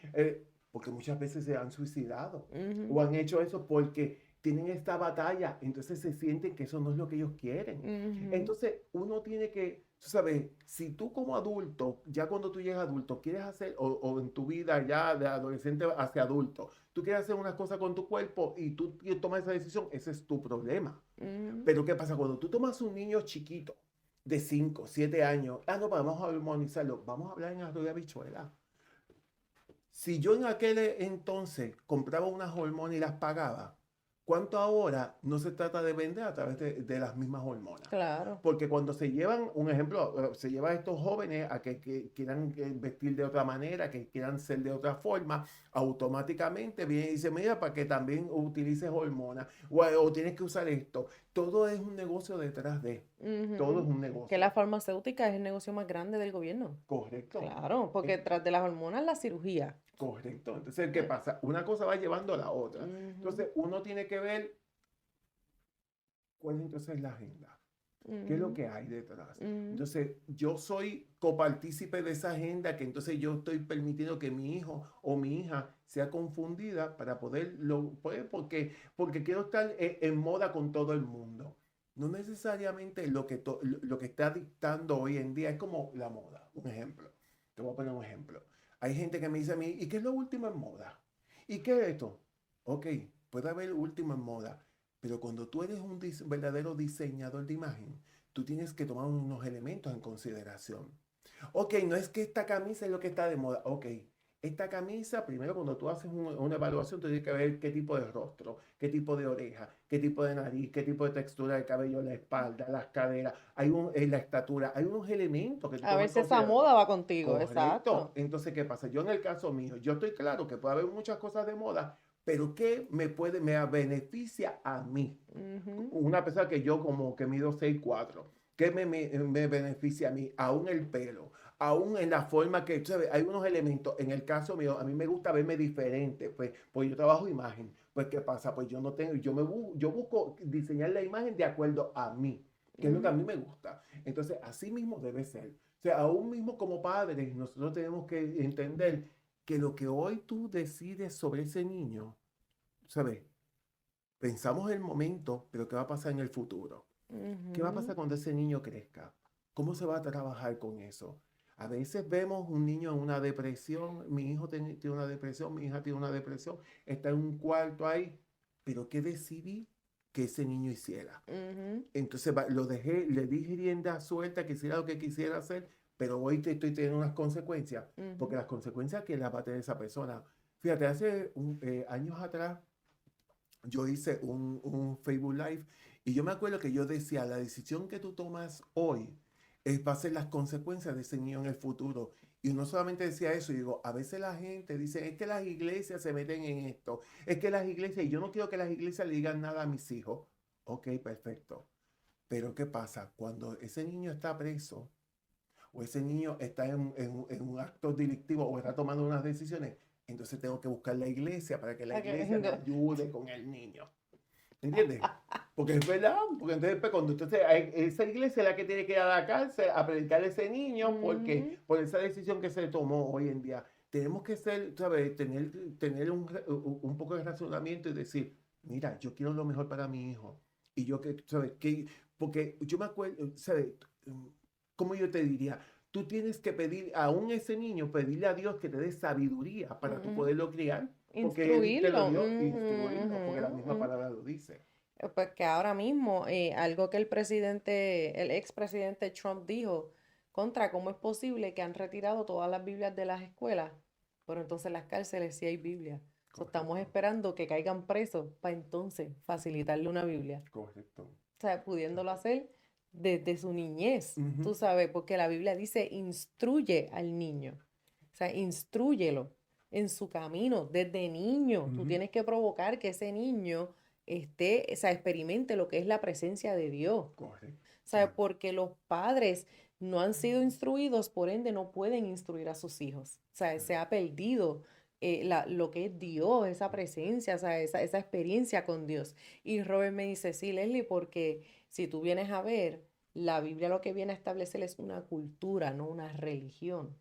porque muchas veces se han suicidado Ujú, o han hecho eso porque tienen esta batalla, entonces se sienten que eso no es lo que ellos quieren. ujú, Entonces uno tiene que, tú sabes, si tú como adulto, ya cuando tú llegas adulto, quieres hacer, o en tu vida ya de adolescente hacia adulto, tú quieres hacer una cosa con tu cuerpo y tú tomas esa decisión, ese es tu problema. ujú. Pero ¿qué pasa? Cuando tú tomas un niño chiquito de 5 7 años, no, vamos a armonizarlo, vamos a hablar en arroz de habichuela. Si yo en aquel entonces compraba unas hormonas y las pagaba, ¿cuánto ahora no se trata de vender a través de las mismas hormonas? Claro. Porque cuando se llevan, un ejemplo, se lleva a estos jóvenes a que quieran vestir de otra manera, que quieran ser de otra forma, automáticamente viene y dice, mira, para que también utilices hormonas o tienes que usar esto. Todo es un negocio detrás de, todo es Ujú. un Que la negocio. farmacéutica es el negocio más grande del gobierno. Correcto. Claro, porque Eh, tras de las hormonas la cirugía. Correcto. Entonces, ¿qué Eh, pasa? Una cosa va llevando a la otra. ujú, Entonces, uno tiene que ver cuál entonces es la agenda. ¿Qué es lo ujú, que hay detrás? ujú. Entonces, yo soy copartícipe de esa agenda que entonces yo estoy permitiendo que mi hijo o mi hija sea confundida para poderlo, pues, porque quiero estar en moda con todo el mundo. No necesariamente lo que está dictando hoy en día es como la moda. Un ejemplo. Te voy a poner un ejemplo. Hay gente que me dice a mí, ¿y qué es lo último en moda? ¿Y qué es esto? Ok, puede haber último en moda, pero cuando tú eres un verdadero diseñador de imagen, tú tienes que tomar unos elementos en consideración. Ok, no es que esta camisa es lo que está de moda. Ok, esta camisa, primero cuando tú haces una evaluación, tú tienes que ver qué tipo de rostro, qué tipo de oreja, qué tipo de nariz, qué tipo de textura de cabello, la espalda, las caderas, la estatura. Hay unos elementos que tú A ver tomas en si esa consideración. moda va contigo, Correcto. exacto. Entonces, ¿qué pasa? Yo en el caso mío, yo estoy claro que puede haber muchas cosas de moda, pero ¿qué me beneficia a mí? Ujú. Una persona que yo como que mido 6'4", ¿qué me beneficia a mí? Aún el pelo, aún en la forma que, ¿sabes? Hay unos elementos, en el caso mío, a mí me gusta verme diferente, pues yo trabajo imagen, pues ¿qué pasa? Pues yo no tengo, yo busco diseñar la imagen de acuerdo a mí, que es lo que a Ujú, mí me gusta. Entonces, así mismo debe ser. O sea, aún mismo como padres, nosotros tenemos que entender que lo que hoy tú decides sobre ese niño, ¿sabes? Pensamos en el momento, pero ¿qué va a pasar en el futuro? ¿Qué va a ujú. pasar cuando ese niño crezca? ¿Cómo se va a trabajar con eso? A veces vemos un niño en una depresión, mi hijo tiene una depresión, mi hija tiene una depresión, está en un cuarto ahí, pero ¿qué decidí que ese niño hiciera? Ujú, Entonces lo dejé, le di rienda suelta, que hiciera lo que quisiera hacer, pero hoy te estoy teniendo unas consecuencias, porque ujú. las consecuencias que las va a tener esa persona. Fíjate, hace años atrás yo hice un Facebook Live y yo me acuerdo que yo decía, la decisión que tú tomas hoy va a ser las consecuencias de ese niño en el futuro. Y no solamente decía eso, y digo, a veces la gente dice, es que las iglesias se meten en esto, es que las iglesias, y yo no quiero que las iglesias le digan nada a mis hijos. Ok, perfecto. Pero ¿qué pasa? Cuando ese niño está preso o ese niño está en un acto delictivo o está tomando unas decisiones, entonces tengo que buscar la iglesia para que la Ok. iglesia me ayude con el niño. ¿Entiendes? Porque es verdad, porque entonces pues, cuando esa iglesia es la que tiene que ir a la cárcel a predicar a ese niño Ujú, porque por esa decisión que se tomó hoy en día. Tenemos que ser, ¿sabes? Tener un poco de razonamiento y decir, mira, yo quiero lo mejor para mi hijo. Y yo que, ¿sabes? Porque yo me acuerdo, ¿sabes? ¿Cómo yo te diría? Tú tienes que pedir, aún ese niño, pedirle a Dios que te dé sabiduría para tú ujú. poderlo criar, porque Él te lo Instruirlo. dio, Ujú, instruirlo, porque la ujú, misma ujú. palabra lo dice. Pues que ahora mismo, algo que el expresidente Trump dijo, contra cómo es posible que han retirado todas las Biblias de las escuelas, pero entonces en las cárceles sí hay Biblia. So, estamos Correcto, esperando que caigan presos para entonces facilitarle una Biblia. correcto. O sea, pudiéndolo hacer desde su niñez, Ujú, tú sabes, porque la Biblia dice, instruye al niño. O sea, instrúyelo en su camino desde niño. Tú ujú, tienes que provocar que ese niño o sea, experimente lo que es la presencia de Dios. correcto. ¿Sabes? Porque los padres no han sido instruidos, por ende no pueden instruir a sus hijos. O sea, se ha perdido lo que es Dios, esa presencia, o sea, esa experiencia con Dios. Y Robert me dice, sí, Leslie, porque si tú vienes a ver, la Biblia lo que viene a establecer es una cultura, no una religión.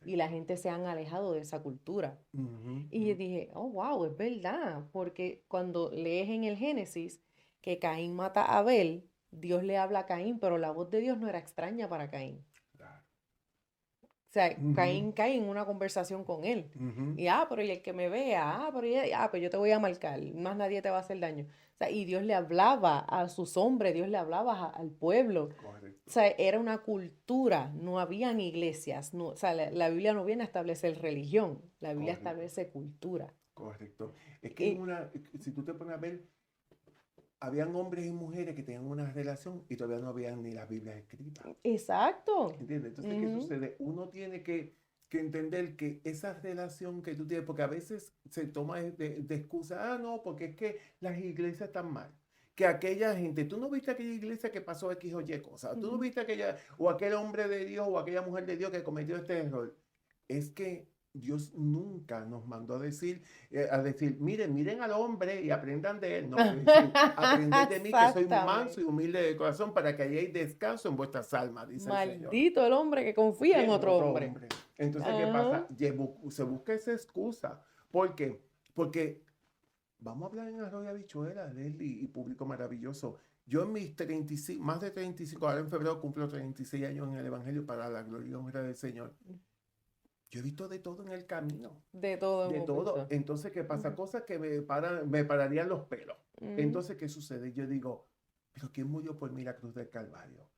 y la correcto. gente se han alejado de esa cultura. Ujú, Y yo ujú. dije, oh, wow, es verdad, porque cuando lees en el Génesis que Caín mata a Abel, Dios le habla a Caín, pero la voz de Dios no era extraña para Caín. Claro. O sea, Ujú, Caín cae en una conversación con él. ujú. Y, pero y el que me vea, pues yo te voy a marcar, más nadie te va a hacer daño. O sea, y Dios le hablaba a sus hombres, Dios le hablaba al pueblo. O Correcto, sea, era una cultura, no habían iglesias, no, o sea, la Biblia no viene a establecer religión, la Biblia correcto, establece cultura. correcto. Es que Y, si tú te pones a ver, habían hombres y mujeres que tenían una relación y todavía no habían ni las Biblias escritas. exacto. ¿Entiendes? Entonces, ¿qué Ujú, sucede? Uno tiene que entender que esa relación que tú tienes, porque a veces se toma de excusa, no, porque es que las iglesias están mal. Que aquella gente, tú no viste aquella iglesia que pasó X o Y cosas, tú no ujú. viste aquella, o aquel hombre de Dios o aquella mujer de Dios que cometió este error. Es que Dios nunca nos mandó a decir, miren, miren al hombre y aprendan de él. No, es decir, aprended de mí que soy manso y Exactamente. humilde de corazón para que hayáis descanso en vuestras almas, dice el Señor. Maldito el hombre que confía en En otro otro hombre. hombre. Entonces, ¿qué Ajá. pasa? Se busca esa excusa. ¿Por qué? Porque vamos a hablar en arroz y habichuela, Leslie, y público maravilloso. Yo en mis 35, más de 35, ahora en febrero cumplo 36 años en el Evangelio para la gloria y honra del Señor. Yo he visto de todo en el camino, De todo de hemos todo. visto. Entonces, ¿qué pasa? Ujú, Cosas que me pararían los pelos. ujú, Entonces, ¿qué sucede? Yo digo, pero ¿quién murió por mí en la cruz del Calvario?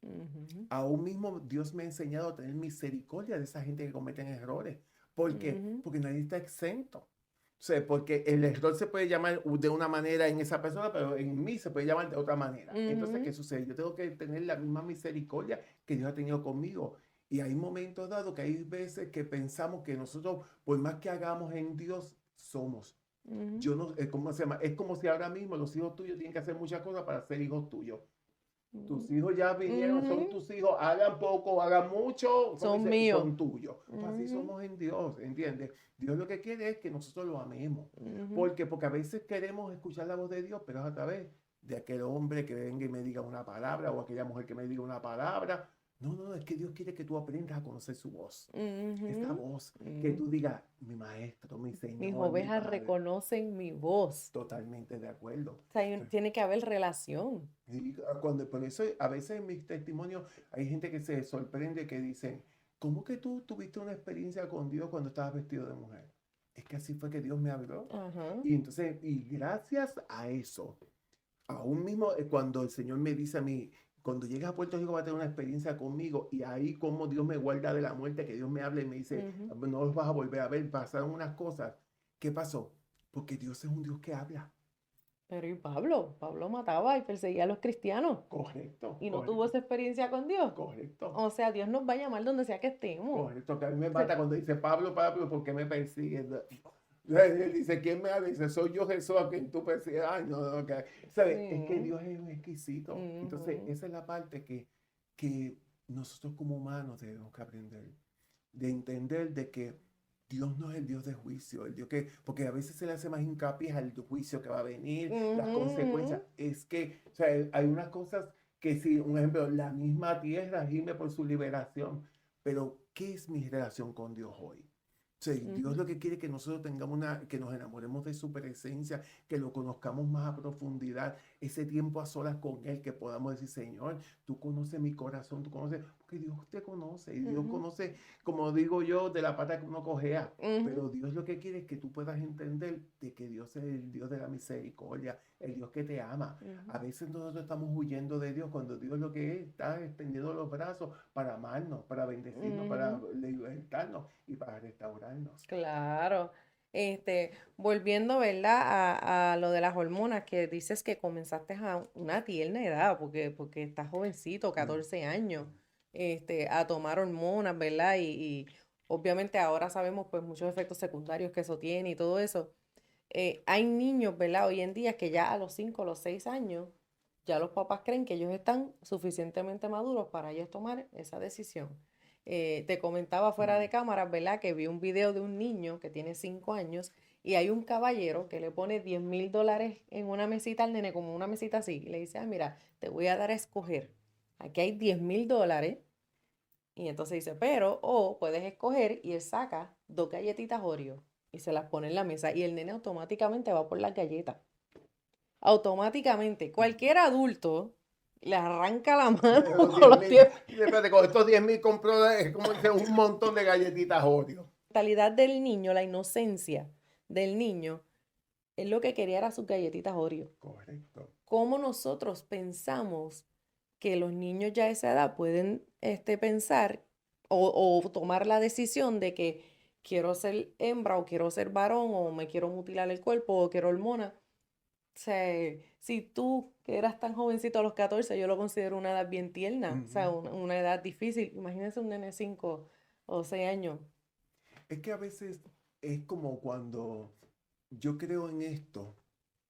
ujú, Aún mismo Dios me ha enseñado a tener misericordia de esa gente que cometen errores. ¿Por qué? ujú, Porque nadie está exento. O sea, porque el error se puede llamar de una manera en esa persona, pero en mí se puede llamar de otra manera. Entonces, ¿qué ujú, sucede? Yo tengo que tener la misma misericordia que Dios ha tenido conmigo. Y hay momentos dados que hay veces que pensamos que nosotros, por más que hagamos en Dios, somos. ujú, Yo no, ¿cómo se llama? Es como si ahora mismo los hijos tuyos tienen que hacer muchas cosas para ser hijos tuyos. Tus hijos ya vinieron, son ujú. tus hijos, hagan poco, hagan mucho, ¿cómo Son dice? míos. Son tuyos. Pues así Ujú, somos en Dios, ¿entiendes? Dios lo que quiere es que nosotros lo amemos. ujú, ¿Por qué? Porque a veces queremos escuchar la voz de Dios, pero es a través de aquel hombre que venga y me diga una palabra o aquella mujer que me diga una palabra. No, no, es que Dios quiere que tú aprendas a conocer su voz. Esta ujú, voz, que ujú. tú digas, mi maestro, mi Mis Señor, mi ovejas Padre. reconocen mi voz. Totalmente de acuerdo. O sea, tiene que haber relación. Y por eso a veces en mis testimonios hay gente que se sorprende que dicen, ¿cómo que tú tuviste una experiencia con Dios cuando estabas vestido de mujer? Es que así fue que Dios me habló. Ajá. Y entonces, y gracias a eso, aún mismo cuando el Señor me dice a mí, cuando llegues a Puerto Rico va a tener una experiencia conmigo y ahí como Dios me guarda de la muerte, que Dios me habla y me dice, Ujú. no los vas a volver a ver, pasaron unas cosas. ¿Qué pasó? Porque Dios es un Dios que habla. Pero ¿y Pablo? Pablo mataba y perseguía a los cristianos Correcto, y no tuvo correcto, esa experiencia con Dios. correcto. O sea, Dios nos va a llamar donde sea que estemos. Correcto, que a mí me Sí. mata cuando dice Pablo, Pablo, ¿por qué me persigues? Él dice, ¿quién me habla? Dice, soy yo Jesús a quien tú persigues. Ay, no, no, que, ¿sabes? Es que Sí. Dios es un exquisito. Entonces, Ujú, esa es la parte que nosotros como humanos debemos que aprender. De entender de que Dios no es el Dios de juicio, el Dios que, porque a veces se le hace más hincapié al juicio que va a venir, las consecuencias. ujú, Es que, o sea, hay unas cosas que si, un ejemplo, la misma tierra gime por su liberación, pero ¿qué es mi relación con Dios hoy? Sí, Dios ujú, lo que quiere es que nosotros tengamos que nos enamoremos de su presencia, que lo conozcamos más a profundidad, ese tiempo a solas con Él, que podamos decir, Señor, tú conoces mi corazón, tú conoces, porque Dios te conoce, y Dios ujú, conoce, como digo yo, de la pata que uno cojea. ujú, Pero Dios lo que quiere es que tú puedas entender de que Dios es el Dios de la misericordia, el Dios que te ama. ujú, A veces nosotros estamos huyendo de Dios cuando Dios lo que es, está extendiendo los brazos para amarnos, para bendecirnos, para ujú. libertarnos y para restaurarnos. Claro. Volviendo, ¿verdad? A lo de las hormonas, que dices que comenzaste a una tierna edad, porque estás jovencito, Mm, 14 años, a tomar hormonas, ¿verdad? Y obviamente ahora sabemos pues muchos efectos secundarios que eso tiene y todo eso. Hay niños, ¿verdad? Hoy en día que ya a los 5 o los 6 años, ya los papás creen que ellos están suficientemente maduros para ellos tomar esa decisión. Te comentaba fuera de mm, cámara, ¿verdad? Que vi un video de un niño que tiene 5 años y hay un caballero que le pone $10,000 en una mesita al nene, como una mesita así, y le dice, ah, mira, te voy a dar a escoger. Aquí hay $10,000 Y entonces dice, pero, o puedes escoger, y él saca 2 galletitas Oreo y se las pone en la mesa y el nene automáticamente va por las galletas. Automáticamente. Cualquier adulto le arranca la mano Con con 10 los mil, 10. espérate, con estos 10.000 compró, como dice, un montón de galletitas Oreo. La mentalidad del niño, la inocencia del niño, él lo que quería era sus galletitas Oreo. Correcto. ¿Cómo nosotros pensamos que los niños ya a esa edad pueden pensar o tomar la decisión de que quiero ser hembra o quiero ser varón o me quiero mutilar el cuerpo o quiero hormona? O sea, si tú que eras tan jovencito a los 14, yo lo considero una edad bien tierna, o sea, una edad difícil. Imagínense un nene de 5 o 6 años. Es que a veces es como cuando yo creo en esto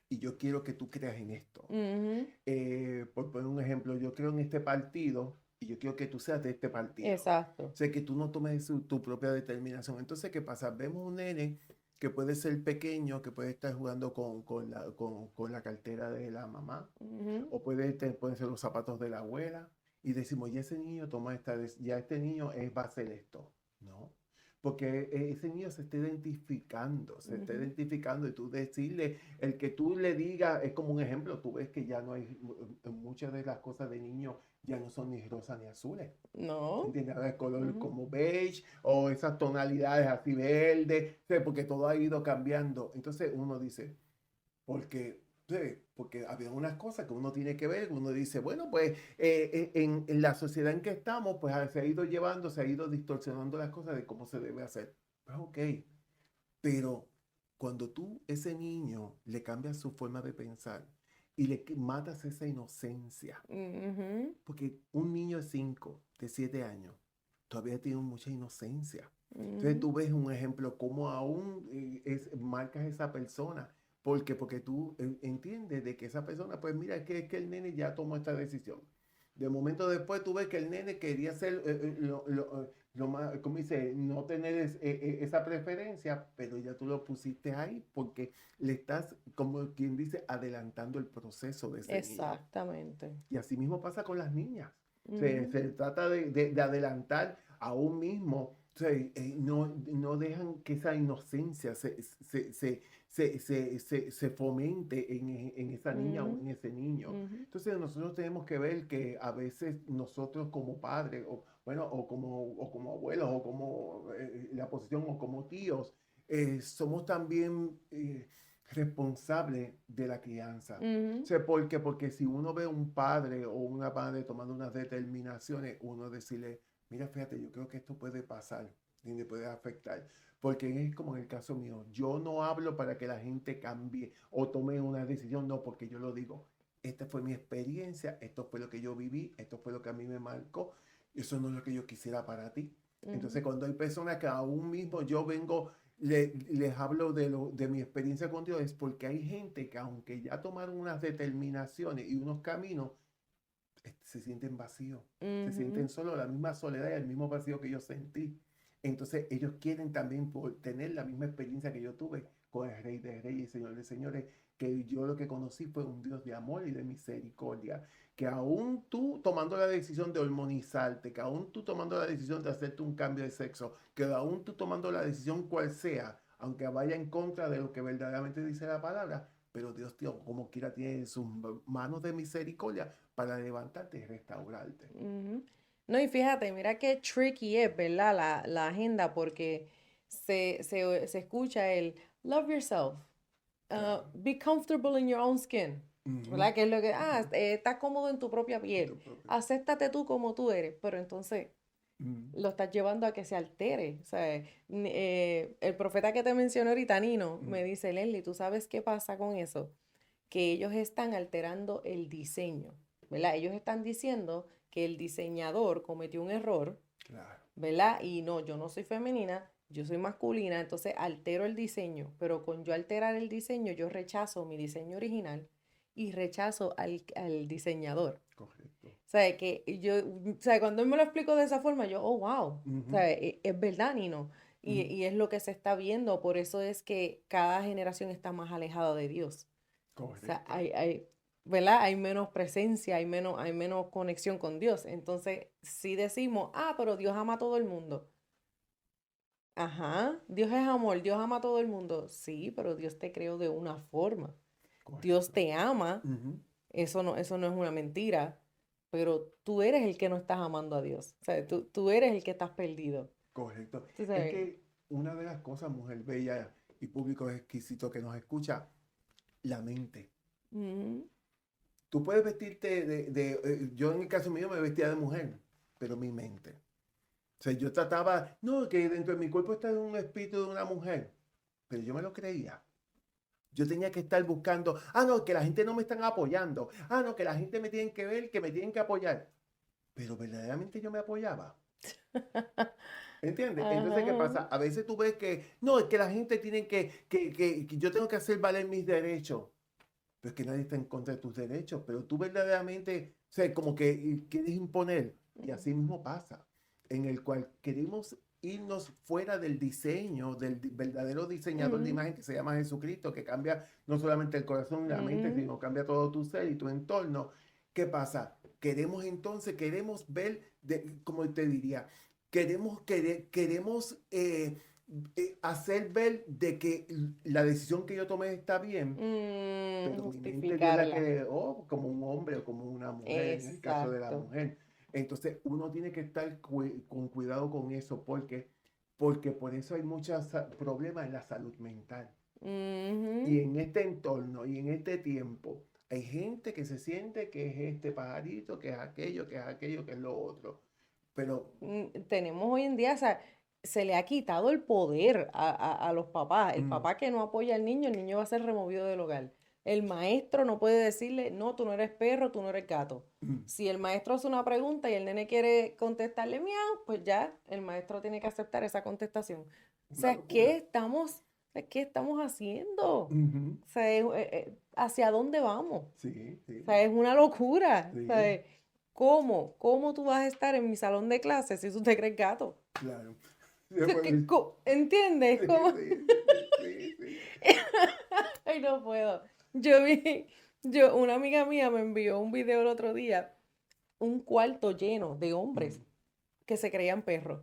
y yo quiero que tú creas en esto. Ujú, Por poner un ejemplo, yo creo en este partido y yo quiero que tú seas de este partido. exacto. O sea, que tú no tomes tu propia determinación. Entonces, ¿qué pasa? Vemos un nene que puede ser pequeño, que puede estar jugando con la cartera de la mamá, Ujú, o pueden ser los zapatos de la abuela, y decimos, ya ese niño toma ya este niño va a hacer esto. No, porque ese niño se está ujú. identificando y tú decirle, el que tú le digas, es como un ejemplo, tú ves que ya no hay, muchas de las cosas de niño ya no son ni rosas ni azules. No. ¿Entiendes? Ahora el color Ujú. como beige o esas tonalidades así verde, ¿sí? Porque todo ha ido cambiando. Entonces uno dice, porque, sí, porque había unas cosas que uno tiene que ver, uno dice, bueno, pues en la sociedad en que estamos, pues se ha ido llevando, se ha ido distorsionando las cosas de cómo se debe hacer. Pues ok, pero cuando tú, ese niño, le cambias su forma de pensar y matas esa inocencia, Ujú, porque un niño de 5, de 7 años, todavía tiene mucha inocencia. Entonces ujú. tú ves un ejemplo cómo aún marcas esa persona. ¿Por qué? Porque tú entiendes de que esa persona, pues mira, es que el nene ya tomó esta decisión. De momento después tú ves que el nene quería ser lo más, como dice, no tener esa preferencia, pero ya tú lo pusiste ahí porque le estás, como quien dice, adelantando el proceso de ese niño. Exactamente. Y así mismo pasa con las niñas. Se, Ujú, se trata de adelantar a un mismo. O sea, no dejan que esa inocencia se fomente en esa niña o ujú, en ese niño. ujú. Entonces nosotros tenemos que ver que a veces nosotros como padres, o, bueno, o como abuelos, o como la posición, o como tíos, somos también responsables de la crianza. O Ujú. sea, ¿por qué? Porque si uno ve un padre o una madre tomando unas determinaciones, uno decirle, mira, fíjate, yo creo que esto puede pasar y me puede afectar. Porque es como en el caso mío, yo no hablo para que la gente cambie o tome una decisión, no, porque yo lo digo, esta fue mi experiencia, esto fue lo que yo viví, esto fue lo que a mí me marcó, eso no es lo que yo quisiera para ti. Ujú, Entonces, cuando hay personas que aún mismo yo vengo les hablo de mi experiencia con Dios, es porque hay gente que aunque ya tomaron unas determinaciones y unos caminos, se sienten vacíos, se sienten ujú, solos, la misma soledad y el mismo vacío que yo sentí. Entonces ellos quieren también tener la misma experiencia que yo tuve con el Rey de Reyes y Señor de Señores, que yo lo que conocí fue un Dios de amor y de misericordia, que aún tú tomando la decisión de hormonizarte, que aún tú tomando la decisión de hacerte un cambio de sexo, que aún tú tomando la decisión cual sea, aunque vaya en contra de lo que verdaderamente dice la palabra, pero Dios, tío, como quiera, tiene sus manos de misericordia para levantarte y restaurarte. ujú. No, y fíjate, mira qué tricky es, ¿verdad? La agenda, porque se escucha el love yourself, Claro. be comfortable in your own skin, Ujú. ¿verdad? Que es lo que, estás cómodo en tu propia En tu piel, propio. acéptate tú como tú eres, pero entonces Mm, lo estás llevando a que se altere. O sea, el profeta que te mencioné ahorita, Nino, mm, me dice, Leslie, ¿tú sabes qué pasa con eso? Que ellos están alterando el diseño, ¿verdad? Ellos están diciendo que el diseñador cometió un error, claro. ¿verdad? Y no, yo no soy femenina, yo soy masculina, entonces altero el diseño, pero con yo alterar el diseño, yo rechazo mi diseño original y rechazo al diseñador. Correcto. O sea, que yo, o sea, cuando él me lo explico de esa forma, yo, oh, wow, o Ujú, sea, es verdad, Nino. mm, Y es lo que se está viendo, por eso es que cada generación está más alejada de Dios. O sea, correcto. ¿verdad? Hay menos presencia, hay menos conexión con Dios. Entonces, si decimos, pero Dios ama a todo el mundo. Ajá, Dios es amor, Dios ama a todo el mundo. Sí, pero Dios te creó de una forma. Dios Correcto. te ama, Ujú. eso no es una mentira, pero tú eres el que no estás amando a Dios. O sea, tú eres el que estás perdido. Correcto. Tú Es sabes. que una de las cosas, mujer bella y público exquisito que nos escucha, la mente. Ujú, Tú puedes vestirte yo en el caso mío me vestía de mujer, pero mi mente. O sea, yo trataba, no, que dentro de mi cuerpo está un espíritu de una mujer, pero yo me lo creía. Yo tenía que estar buscando, no, que la gente no me están apoyando, no, que la gente me tiene que ver, que me tienen que apoyar. Pero verdaderamente yo me apoyaba. ¿Entiendes? Entonces, ¿qué ajá. pasa? A veces tú ves que, no, es que la gente tiene que yo tengo que hacer valer mis derechos. Pero es que nadie está en contra de tus derechos, pero tú verdaderamente, o sea, como que quieres imponer, y así mismo pasa, en el cual queremos irnos fuera del diseño, verdadero diseñador de Ujú, imagen que se llama Jesucristo, que cambia no solamente el corazón y la mente, ujú, sino cambia todo tu ser y tu entorno. ¿Qué pasa? Queremos ver, como te diría, queremos hacer ver de que la decisión que yo tomé está bien, pero mi mente Dios la justificarla. creó como un hombre o como una mujer, en el caso de la Exacto. mujer. Entonces uno tiene que estar con cuidado con eso, porque por eso hay muchos problemas en la salud mental. Ujú. Y en este entorno y en este tiempo, hay gente que se siente que es este pajarito, que es aquello, que es aquello, que es lo otro. Pero, Tenemos hoy en día, o sea, se le ha quitado el poder a los papás. El mm, papá que no apoya al niño, el niño va a ser removido del hogar. El maestro no puede decirle, no, tú no eres perro, tú no eres gato. mm, Si el maestro hace una pregunta y el nene quiere contestarle miau, pues ya el maestro tiene que aceptar esa contestación. O una sea, locura. qué estamos haciendo? Ujú. O sea, ¿hacia dónde vamos? Sí, O sea, sí, es una locura. O sí, sea, ¿cómo tú vas a estar en mi salón de clases si tú te crees gato? claro. O sea, ¿entiendes? Sí, ¿Cómo? sí, sí, sí, sí. Ay, no puedo. Una amiga mía me envió un video el otro día, un cuarto lleno de hombres Mm, que se creían perros.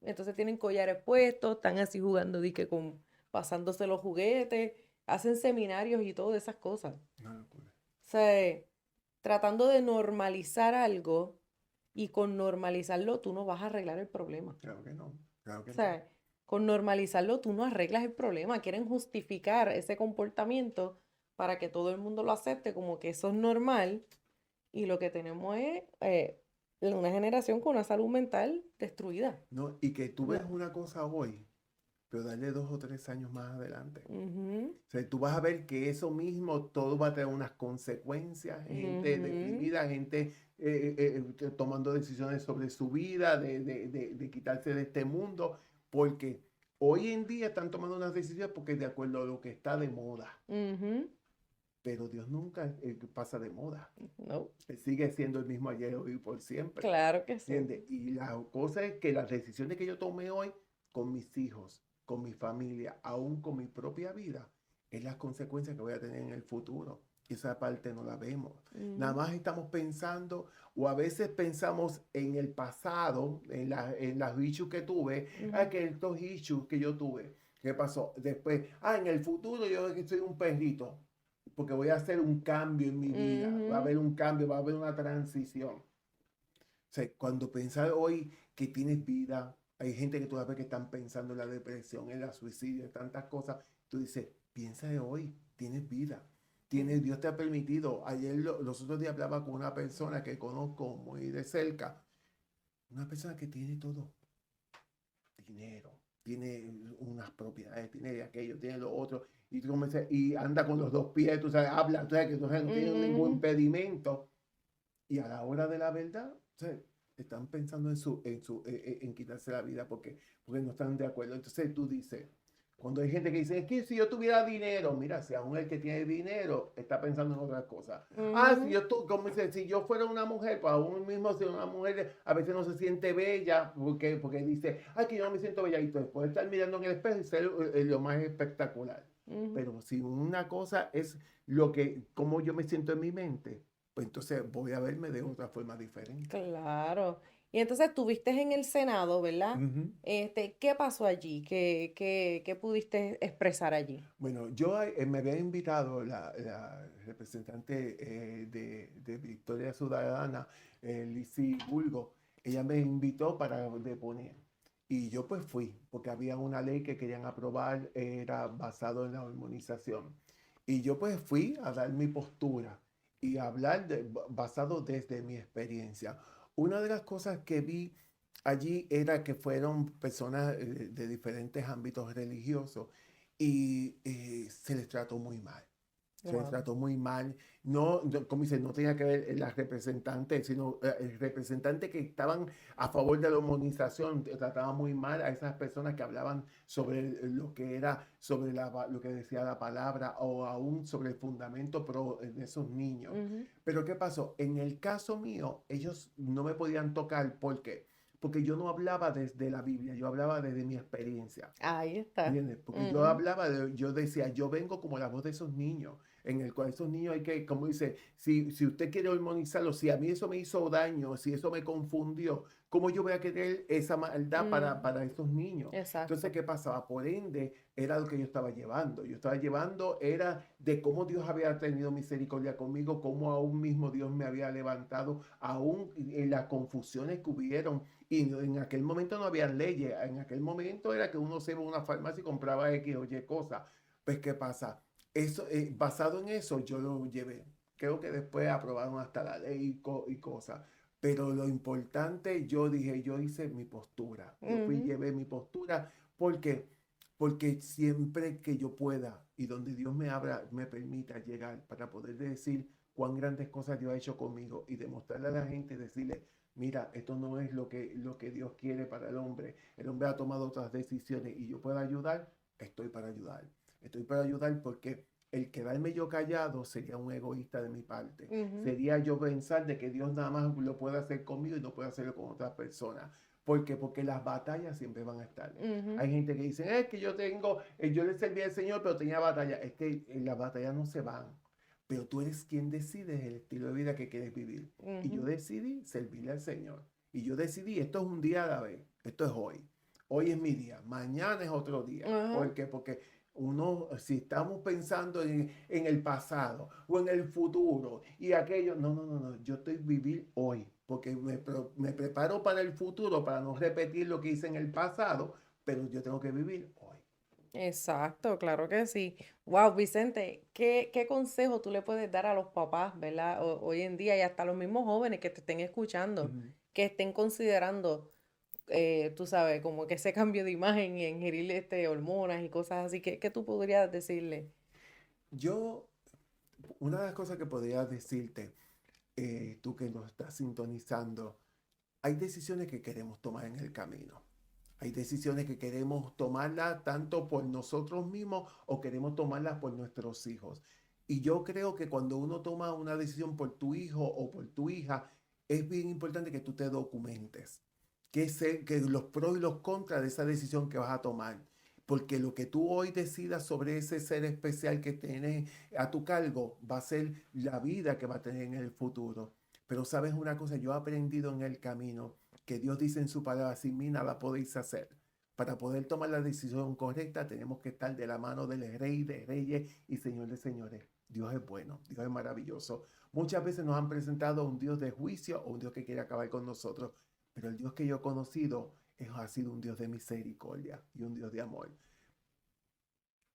Entonces tienen collares puestos, están así jugando, pasándose los juguetes, hacen seminarios y todas esas cosas. una locura. O sea, tratando de normalizar algo y con normalizarlo tú no vas a arreglar el problema. Claro que no, claro O que no. sea, con normalizarlo tú no arreglas el problema. Quieren justificar ese comportamiento para que todo el mundo lo acepte como que eso es normal y lo que tenemos es una generación con una salud mental destruida. No, y que tú ves No. una cosa hoy, pero dale 2 o 3 años más adelante. Ujú, O sea, tú vas a ver que eso mismo todo va a tener unas consecuencias, gente ujú, deprimida, gente tomando decisiones sobre su vida, de quitarse de este mundo, porque hoy en día están tomando unas decisiones porque de acuerdo a lo que está de moda, ujú. pero Dios nunca pasa de moda. No, Él sigue siendo el mismo ayer, hoy y por siempre. claro que sí. ¿Entiendes? Y la cosa es que las decisiones que yo tomé hoy con mis hijos, con mi familia, aún con mi propia vida, es las consecuencias que voy a tener en el futuro. Y esa parte no la vemos. Nada Ujú, más estamos pensando, o a veces pensamos en el pasado, en las issues que tuve, ujú, que estos issues que yo tuve. ¿Qué pasó? Después, en el futuro yo soy un perrito, porque voy a hacer un cambio en mi vida. Va a ujú, haber un cambio, va a haber una transición. O sea, cuando pensar hoy que tienes vida, hay gente que todavía que están pensando en la depresión, en la suicidio, en tantas cosas. Tú dices, piensa de hoy, tienes vida. ujú, Dios te ha permitido. Ayer, los otros días hablaba con una persona que conozco muy de cerca. Una persona que tiene todo. Dinero, tiene unas propiedades, tiene aquello, tiene lo otro. Y anda con los 2 pies, tú sabes, habla, tú sabes que no tiene ningún ujú. impedimento. Y a la hora de la verdad, o sea, están pensando en quitarse la vida porque no están de acuerdo. Entonces tú dices, cuando hay gente que dice, es que si yo tuviera dinero, mira, si aún el que tiene dinero está pensando en otras cosas. Si Ujú, como dice, si yo fuera una mujer, pues aún mismo si una mujer a veces no se siente bella porque dice, que yo no me siento bella. Y tú puedes estar mirando en el espejo y ser lo más espectacular. Ujú. Pero si una cosa es lo que, cómo yo me siento en mi mente, pues entonces voy a verme de otra forma diferente. Claro. Y entonces estuviste en el Senado, ¿verdad? Ujú. ¿Qué pasó allí? ¿Qué pudiste expresar allí? Bueno, yo me había invitado la representante de Victoria Ciudadana, Lizy Bulgo, ella me invitó para deponer. Y yo pues fui, porque había una ley que querían aprobar, era basado en la hormonización. Y yo pues fui a dar mi postura y a hablar basado desde mi experiencia. Una de las cosas que vi allí era que fueron personas de diferentes ámbitos religiosos y se les trató muy mal. Se les Wow. trató muy mal. No, como dice, no tenía que ver las representantes, sino el representante que estaban a favor de la hormonización trataba muy mal a esas personas que hablaban sobre lo que era, sobre lo que decía la palabra o aún sobre el fundamento de esos niños. Ujú. Pero ¿qué pasó? En el caso mío, ellos no me podían tocar. ¿Por qué? Porque yo no hablaba desde la Biblia, yo hablaba desde mi experiencia. Ahí está. ¿Entiendes? Porque yo Ujú. hablaba, yo decía, yo vengo como la voz de esos niños, en el cual esos niños hay que, como dice, si usted quiere hormonizarlo, si a mí eso me hizo daño, si eso me confundió, ¿cómo yo voy a querer esa maldad Mm, para esos niños? Entonces, exacto. ¿qué pasaba? Por ende, era lo que yo estaba llevando. Yo estaba llevando, era de cómo Dios había tenido misericordia conmigo, cómo aún mismo Dios me había levantado, aún en las confusiones que hubieron y en aquel momento no había leyes, en aquel momento era que uno se iba a una farmacia y compraba X o Y cosas. Pues, ¿qué pasa? Eso, basado en eso, yo lo llevé. Creo que después aprobaron hasta la ley y cosas. Pero lo importante, yo dije, yo hice mi postura. Yo fui y Ujú. llevé mi postura porque, porque siempre que yo pueda y donde Dios me abra, me permita llegar para poder decir cuán grandes cosas Dios ha hecho conmigo y demostrarle a la gente, decirle, mira, esto no es lo que Dios quiere para el hombre. El hombre ha tomado otras decisiones y yo puedo ayudar, estoy para ayudar. Estoy para ayudar porque el quedarme yo callado sería un egoísta de mi parte. Ujú. Sería yo pensar de que Dios nada más lo puede hacer conmigo y no puede hacerlo con otras personas. ¿Por qué? Porque las batallas siempre van a estar. Ujú. Hay gente que dice, es que yo tengo, yo le serví al Señor, pero tenía batalla. Es que las batallas no se van. Pero tú eres quien decide el estilo de vida que quieres vivir. Y yo Ujú. decidí servirle al Señor. Y yo decidí, esto es un día a la vez, esto es hoy. Hoy es mi día, mañana es otro día. Ajá. ¿Por qué? Porque uno, si estamos pensando en el pasado o en el futuro y aquello, no, yo estoy vivir hoy, porque me preparo para el futuro, para no repetir lo que hice en el pasado, pero yo tengo que vivir hoy. Exacto, claro que sí. Wow, Vicente, ¿qué consejo tú le puedes dar a los papás, ¿verdad? Hoy en día y hasta a los mismos jóvenes que te estén escuchando, Ujú. que estén considerando, tú sabes, como que ese cambio de imagen y ingerir hormonas y cosas así? ¿Qué tú podrías decirle? Yo, una de las cosas que podría decirte, tú que nos estás sintonizando, hay decisiones que queremos tomar en el camino. Hay decisiones que queremos tomarlas tanto por nosotros mismos o queremos tomarlas por nuestros hijos. Y yo creo que cuando uno toma una decisión por tu hijo o por tu hija, es bien importante que tú te documentes, que los pros y los contras de esa decisión que vas a tomar. Porque lo que tú hoy decidas sobre ese ser especial que tienes a tu cargo va a ser la vida que va a tener en el futuro. Pero sabes una cosa, yo he aprendido en el camino que Dios dice en su palabra, sin mí nada podéis hacer. Para poder tomar la decisión correcta tenemos que estar de la mano del Rey de Reyes y Señor de Señores. Dios es bueno, Dios es maravilloso. Muchas veces nos han presentado a un Dios de juicio o un Dios que quiere acabar con nosotros, pero el Dios que yo he conocido ha sido un Dios de misericordia y un Dios de amor.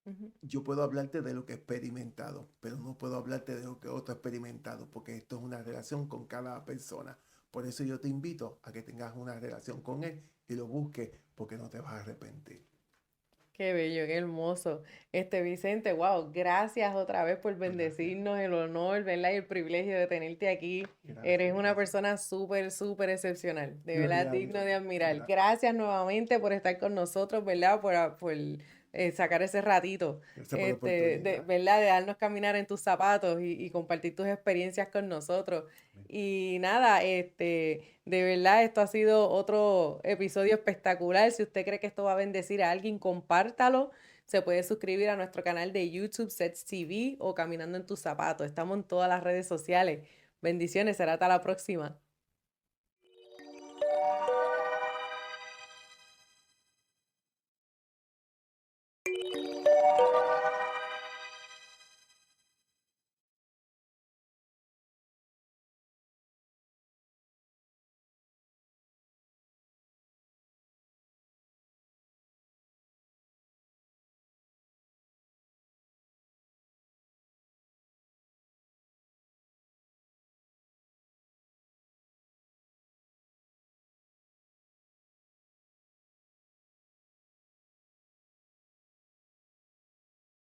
Ujú. Yo puedo hablarte de lo que he experimentado, pero no puedo hablarte de lo que otro ha experimentado, porque esto es una relación con cada persona. Por eso yo te invito a que tengas una relación con Él y lo busques, porque no te vas a arrepentir. Qué bello, qué hermoso. Vicente, wow, gracias otra vez por Gracias, bendecirnos, el honor, ¿verdad? Y el privilegio de tenerte aquí. Eres gracias, una gracias. persona súper, súper excepcional, de verdad Gloria a digno Dios. de admirar. Gracias, Gracias nuevamente por estar con nosotros, ¿verdad? Por sacar ese ratito, gracias por la de, oportunidad. ¿verdad? De darnos caminar en tus zapatos y compartir tus experiencias con nosotros. Y nada, de verdad, esto ha sido otro episodio espectacular. Si usted cree que esto va a bendecir a alguien, compártalo. Se puede suscribir a nuestro canal de YouTube, Sets TV o Caminando en tus zapatos. Estamos en todas las redes sociales. Bendiciones, será hasta la próxima.